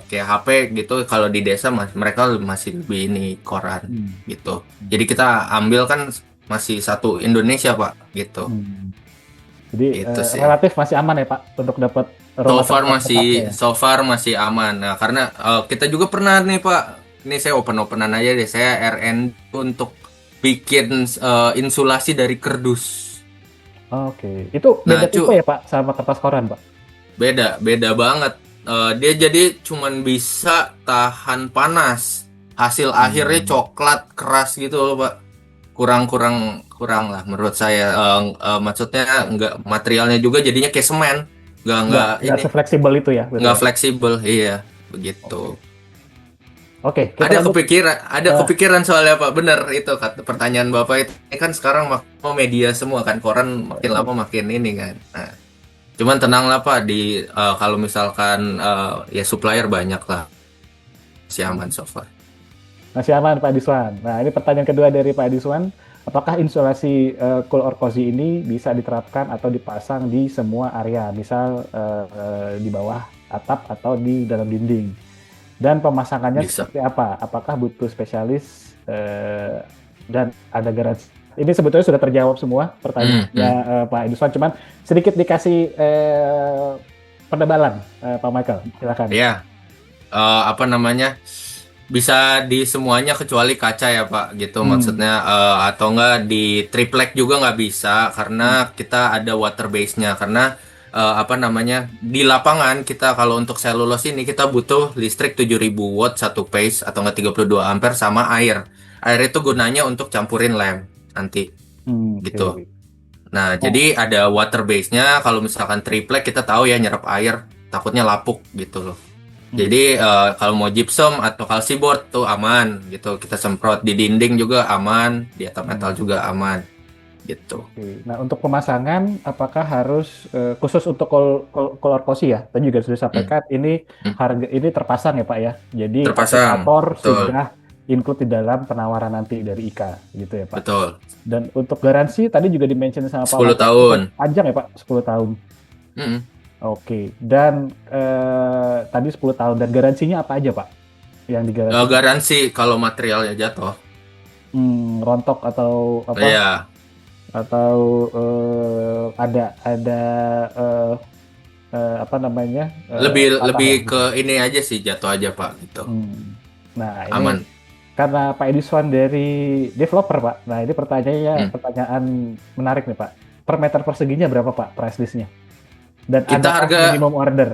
kayak HP gitu. Kalau di desa mereka masih lebih ini koran gitu. Jadi kita ambil kan masih satu Indonesia Pak gitu. Jadi Itu sih. relatif masih aman ya Pak untuk dapat So far masih aman. Nah, karena kita juga pernah nih Pak, ini saya open-openan aja deh, saya RN untuk bikin insulasi dari kerdus. Oke, itu beda tipe ya Pak sama kertas koran Pak? Beda banget. Dia jadi cuman bisa tahan panas. Hasil akhirnya coklat keras gitu loh Pak. Kurang lah menurut saya. Maksudnya nggak, materialnya juga jadinya kayak semen. Nggak sefleksibel itu ya? Nggak fleksibel, iya begitu. Oke, Ada kepikiran soalnya Pak, bener itu kata pertanyaan Bapak itu. Ini kan sekarang mau media semua kan, koran makin lama makin ini kan. Nah, cuman tenang lah Pak, kalau misalkan ya supplier banyak lah, masih aman so far. Masih aman Pak Adiswan. Nah ini pertanyaan kedua dari Pak Adiswan, apakah insulasi Cool Orkozi ini bisa diterapkan atau dipasang di semua area, misal di bawah atap atau di dalam dinding? Dan pemasangannya seperti apa? Apakah butuh spesialis dan ada garansi? Ini sebetulnya sudah terjawab semua pertanyaannya Pak Ediswan, cuman sedikit dikasih penebalan Pak Michael, silakan. Ya, bisa di semuanya kecuali kaca ya Pak, gitu maksudnya, atau enggak di triplek juga nggak bisa karena kita ada water base-nya, karena di lapangan kita kalau untuk selulos ini kita butuh listrik 7.000 watt satu phase atau enggak 32 ampere sama air. Air itu gunanya untuk campurin lem nanti. Gitu. Nah, jadi ada water base-nya. Kalau misalkan triplek kita tahu ya nyerap air takutnya lapuk gitu loh. Jadi kalau mau gypsum atau kalsiboard tuh aman gitu, kita semprot di dinding juga aman, di atap metal juga aman. gitu. Oke. Nah, untuk pemasangan apakah harus khusus untuk kolor kosi ya? Tadi juga sudah Hmm. sampaikan ini Hmm. harga ini terpasang ya Pak ya. Jadi Terpasang, aplikator betul, sudah include di dalam penawaran nanti dari IKA gitu ya Pak. betul. Dan untuk garansi tadi juga di-mention sama Pak 10 Michael, tahun. cukup panjang ya Pak, 10 tahun. Mm-mm. Oke. Dan tadi 10 tahun dan garansinya apa aja Pak? Yang digaransi? Garansi kalau materialnya jatuh. Rontok atau apa? Iya, Atau ada apa namanya? lebih patah ya gitu. ke ini aja sih, jatuh aja Pak gitu. Nah, ini Aman. karena Pak Edison dari developer Pak. Nah, ini Hmm. pertanyaan menarik nih Pak. Per meter perseginya berapa Pak price listnya? Dan Kita adakah harga minimum order?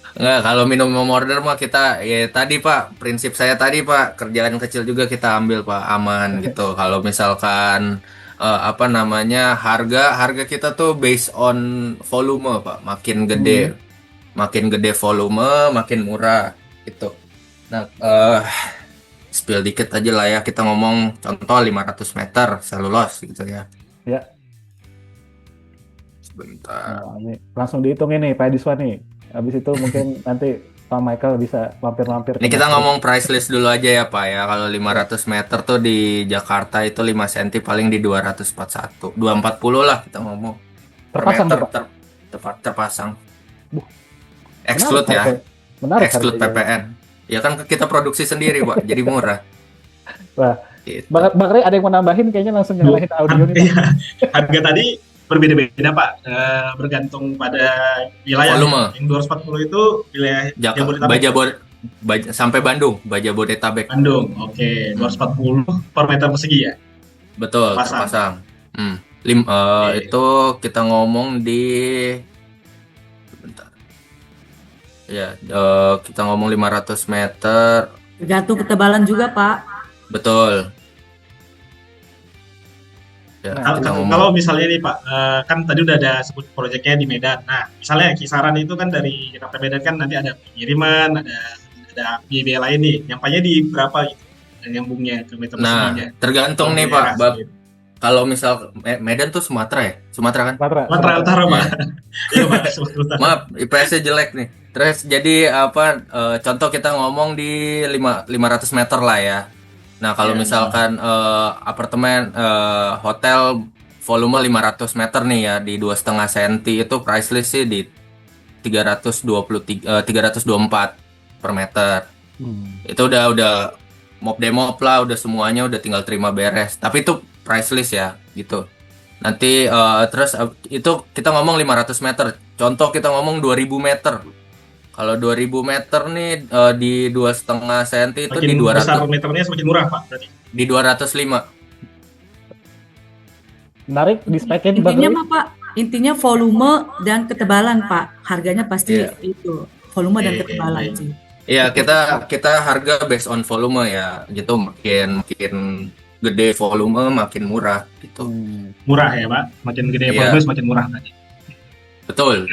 Nggak, kalau minimum order mah kita ya tadi Pak, prinsip saya tadi Pak, kerjaan kecil juga kita ambil Pak, aman gitu. Kalau misalkan apa namanya, harga kita tuh based on volume Pak, makin gede volume makin murah gitu. Nah, spill dikit aja lah ya, kita ngomong contoh 500 meter selulos gitu ya. Ya. Sebentar. Nah, ini langsung dihitung ini Pak Edison nih. Habis itu mungkin nanti Pak Michael bisa mampir-mampir. Ini kita ngomong price list dulu aja ya Pak ya. Kalau 500 meter tuh di Jakarta itu 5 cm paling di 241. 240 lah kita ngomong. Per Terpasang meter tuh, Pak? terpasang. Buh, Exclude menarik ya. harga- Menarik Exclude harganya. PPN. Ya kan kita produksi sendiri Pak, jadi murah. Wah, Gitu. Bang Rey ada yang mau nambahin kayaknya langsung nyalahin audio nih Pak. Iya, harga tadi berbeda-beda Pak, bergantung pada wilayah. Volume. Yang 240 itu wilayah Jabodetabek. Sampai Bandung, Jabodetabek. Bandung, oke, 240 per meter persegi ya. Betul, terpasang. Oke. Itu kita ngomong di bentar. Ya, kita ngomong 500 meter. Tergantung ketebalan juga, Pak. Betul. Ya, Nah, kita ngomong. Kalau misalnya nih Pak, kan tadi udah ada sebut proyeknya di Medan. Nah, misalnya kisaran itu kan dari Jakarta Medan kan nanti ada pengiriman, ada biaya lain nih. Nyampainya di berapa gitu? Dan nyambungnya ke meter Nah, perseginya. tergantung nih Pak. Kalau misal Medan tuh Sumatera ya? Sumatera kan? Sumatera Utara Pak. Iya Pak, Sumatera Utara. Maaf, IPS-nya jelek nih. Terus jadi apa? Contoh kita ngomong di 500 meter lah ya. Nah, kalau Iya. misalkan apartemen, hotel volume 500 meter nih ya di 2,5 cm itu price list sih di 324 per meter. Itu udah mop demop lah, udah semuanya udah tinggal terima beres. Tapi itu price list ya gitu. Nanti terus itu kita ngomong 500 meter. Contoh kita ngomong 2000 meter. Kalau 2000 meter nih di 2,5 cm itu Makin di 200. besar meternya semakin murah Pak berarti. Di 205. Menarik di spekin Bang Intinya Rey. mah, Pak, intinya volume dan ketebalan, Pak. Harganya pasti Iya. itu, volume dan Oke, ketebalan baik. sih. Iya, kita harga based on volume ya. Gitu makin gede volume makin murah gitu. Murah ya Pak, makin gede Iya. volume semakin murah tadi. Betul.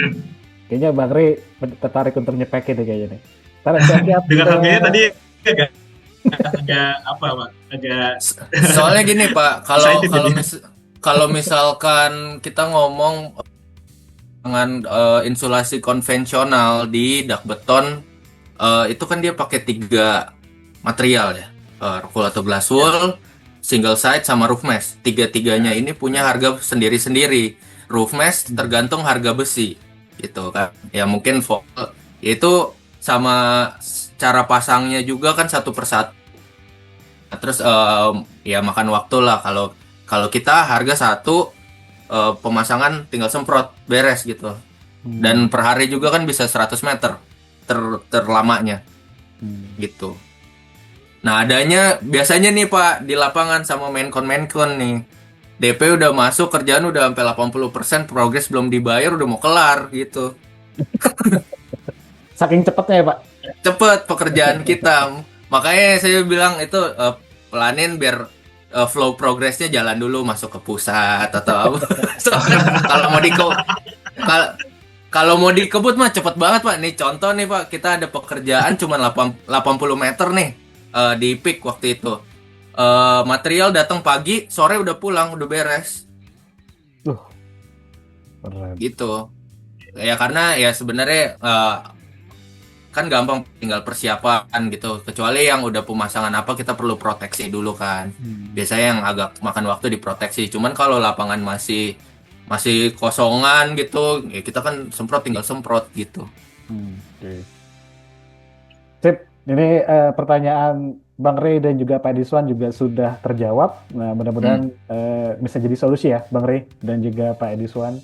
Kayaknya Bang Rey tertarik untuk nyepekin nih kayaknya nih. Ntar siap-siap, Dengan harganya tadi agak apa Pak? Agak Soalnya gini Pak, Excited ini. kalau misalkan kita ngomong dengan insulasi konvensional di dak beton, itu kan dia pakai 3 material ya, roll atau glass wool, single side sama roof mesh. Tiga-tiganya ini punya harga sendiri-sendiri. Roof mesh tergantung harga besi, gitu kan. Ya mungkin itu sama cara pasangnya juga kan satu persatu. Terus ya makan waktu lah kalau kita harga satu, pemasangan tinggal semprot beres gitu. Dan per hari juga kan bisa 100 meter terlamanya gitu. Nah, adanya biasanya nih Pak di lapangan sama menkon nih. DP udah masuk, kerjaan udah sampai 80%, progres belum dibayar, udah mau kelar gitu. saking cepetnya ya Pak. Cepet pekerjaan kita. Makanya saya bilang itu pelanin biar flow progresnya jalan dulu, masuk ke pusat atau apa. Kalau mau kalau mau dikebut mah cepet banget Pak. Nih contoh nih Pak, kita ada pekerjaan cuma 80 meter nih di peak waktu itu. Material datang pagi, sore udah pulang, udah beres Keren. gitu. Ya karena ya sebenarnya kan gampang tinggal persiapan gitu. Kecuali yang udah pemasangan apa kita perlu proteksi dulu kan. Biasanya yang agak makan waktu diproteksi. Cuman kalau lapangan masih kosongan gitu, ya kita kan tinggal semprot gitu. Oke. Sip, ini pertanyaan Bang Rey dan juga Pak Ediswan juga sudah terjawab. Nah, mudah-mudahan bisa jadi solusi ya, Bang Rey dan juga Pak Ediswan.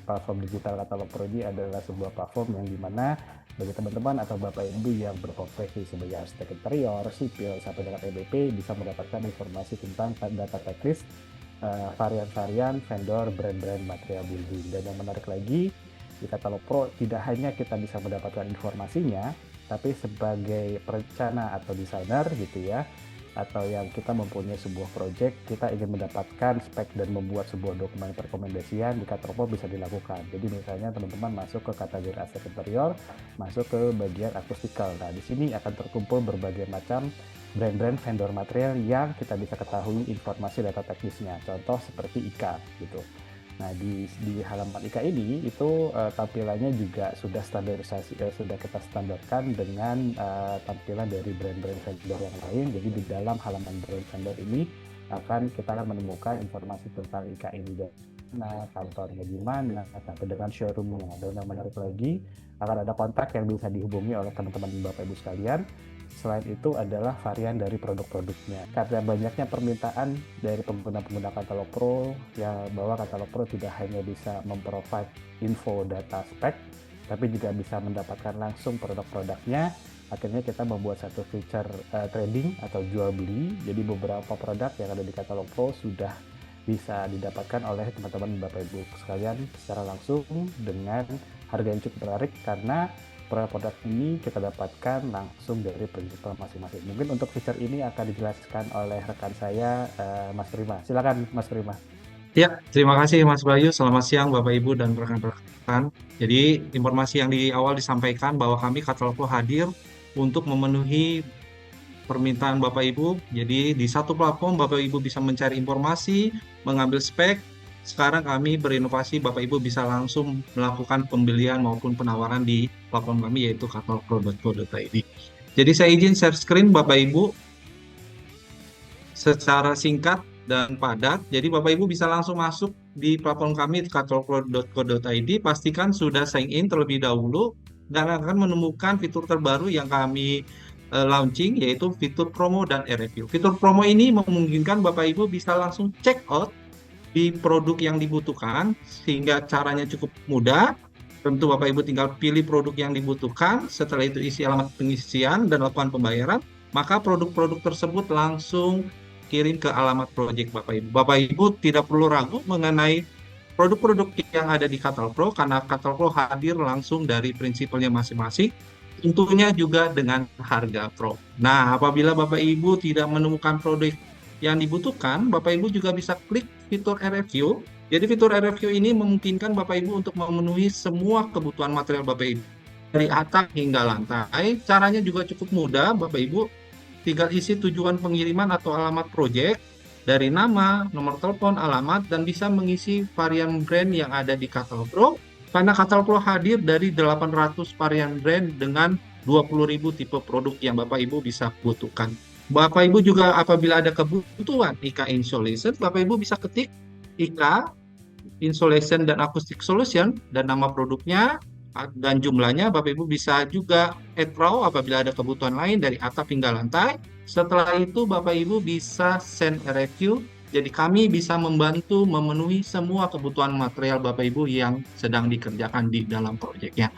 Platform digital Katalog Pro ini adalah sebuah platform yang dimana bagi teman-teman atau Bapak Ibu yang berprofesi sebagai arsitek interior, sipil, sampai dengan EBP bisa mendapatkan informasi tentang data teknis, varian-varian, vendor, brand-brand material building. Dan yang menarik lagi, di Katalog Pro tidak hanya kita bisa mendapatkan informasinya, tapi sebagai perencana atau desainer gitu ya, atau yang kita mempunyai sebuah project, kita ingin mendapatkan spek dan membuat sebuah dokumen rekomendasian di Katalog Pro bisa dilakukan. Jadi misalnya teman-teman masuk ke kategori arsitek interior, masuk ke bagian akustikal. Nah, di sini akan terkumpul berbagai macam brand-brand vendor material yang kita bisa ketahui informasi data teknisnya. Contoh seperti IKA gitu. Nah, di halaman IKA ini itu tampilannya juga sudah standarisasi, sudah kita standarkan dengan tampilan dari brand-brand vendor yang lain. Jadi di dalam halaman brand vendor ini kita akan menemukan informasi tentang IKA ini, nah kantornya di mana, sampai dengan showroomnya. Dan yang menarik lagi, akan ada kontak yang bisa dihubungi oleh teman-teman Bapak Ibu sekalian. Selain itu adalah varian dari produk-produknya. Karena banyaknya permintaan dari pengguna-pengguna Katalog Pro, ya bahwa Katalog Pro tidak hanya bisa memprovide info data spek, tapi juga bisa mendapatkan langsung produk-produknya. Akhirnya kita membuat satu feature trading atau jual beli. Jadi beberapa produk yang ada di Katalog Pro sudah bisa didapatkan oleh teman-teman Bapak Ibu sekalian secara langsung dengan harga yang cukup menarik, karena produk-produk ini kita dapatkan langsung dari prinsipal masing-masing. Mungkin untuk feature ini akan dijelaskan oleh rekan saya, Mas Prima. Silakan, Mas Prima. Ya, terima kasih Mas Bayu. Selamat siang Bapak Ibu dan rekan-rekan. Jadi informasi yang di awal disampaikan bahwa kami Katalog Pro hadir untuk memenuhi permintaan Bapak Ibu. Jadi di satu platform Bapak Ibu bisa mencari informasi, mengambil spek. Sekarang kami berinovasi, Bapak Ibu bisa langsung melakukan pembelian maupun penawaran di platform kami, yaitu katalogpro.co.id. Jadi saya izin share screen Bapak Ibu secara singkat dan padat. Jadi Bapak Ibu bisa langsung masuk di platform kami katalogpro.co.id. Pastikan sudah sign in terlebih dahulu dan akan menemukan fitur terbaru yang kami launching, yaitu fitur promo dan review. Fitur promo ini memungkinkan Bapak Ibu bisa langsung check out di produk yang dibutuhkan, sehingga caranya cukup mudah. Tentu Bapak Ibu tinggal pilih produk yang dibutuhkan, setelah itu isi alamat pengisian dan lakukan pembayaran, maka produk-produk tersebut langsung kirim ke alamat project Bapak Ibu. Bapak Ibu tidak perlu ragu mengenai produk-produk yang ada di Katalog Pro, karena Katalog Pro hadir langsung dari prinsipalnya masing-masing, tentunya juga dengan harga pro. Nah, apabila Bapak Ibu tidak menemukan produk yang dibutuhkan, Bapak Ibu juga bisa klik fitur review. Jadi fitur review ini memungkinkan Bapak Ibu untuk memenuhi semua kebutuhan material Bapak Ibu dari atap hingga lantai. Caranya juga cukup mudah, Bapak Ibu tinggal isi tujuan pengiriman atau alamat proyek dari nama, nomor telepon, alamat, dan bisa mengisi varian brand yang ada di Katalog Pro. Karena Katalog Pro hadir dari 800 varian brand dengan 20.000 tipe produk yang Bapak Ibu bisa butuhkan. Bapak Ibu juga apabila ada kebutuhan IKA Insulation, Bapak Ibu bisa ketik IKA Insulation dan Acoustic Solution dan nama produknya dan jumlahnya. Bapak Ibu bisa juga add raw apabila ada kebutuhan lain dari atap hingga lantai. Setelah itu Bapak Ibu bisa send a review. Jadi kami bisa membantu memenuhi semua kebutuhan material Bapak Ibu yang sedang dikerjakan di dalam proyeknya.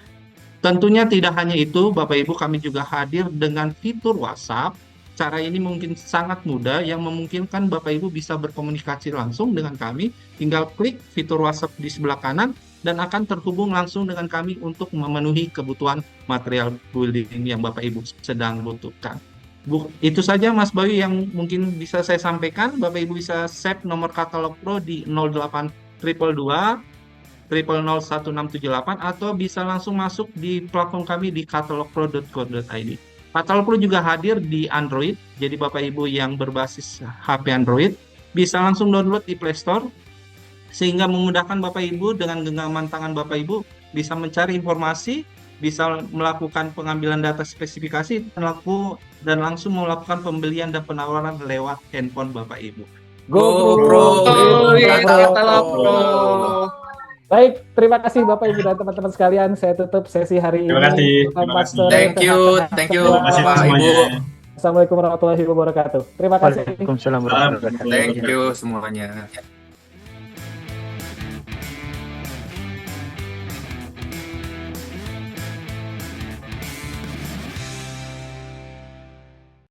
Tentunya tidak hanya itu, Bapak Ibu kami juga hadir dengan fitur WhatsApp. Cara ini mungkin sangat mudah yang memungkinkan Bapak Ibu bisa berkomunikasi langsung dengan kami. Tinggal klik fitur WhatsApp di sebelah kanan dan akan terhubung langsung dengan kami untuk memenuhi kebutuhan material building yang Bapak Ibu sedang butuhkan. Itu saja Mas Bayu yang mungkin bisa saya sampaikan. Bapak Ibu bisa save nomor Katalog Pro di 08 222 001678 atau bisa langsung masuk di platform kami di katalogpro.co.id. Katalog Pro juga hadir di Android, jadi Bapak Ibu yang berbasis HP Android bisa langsung download di Play Store sehingga memudahkan Bapak Ibu dengan genggaman tangan Bapak Ibu bisa mencari informasi, bisa melakukan pengambilan data spesifikasi dan langsung melakukan pembelian dan penawaran lewat handphone Bapak Ibu. Go Pro. Katalog Pro. Baik, terima kasih Bapak Ibu dan teman-teman sekalian. Saya tutup sesi hari ini. Terima kasih. Selamat Terima sore. Thank you, sehat-sehat thank you, semua. Terima kasih Bapak semuanya. Ibu. Assalamualaikum warahmatullahi wabarakatuh. Terima kasih. Waalaikumsalam warahmatullahi wabarakatuh. Thank you semuanya.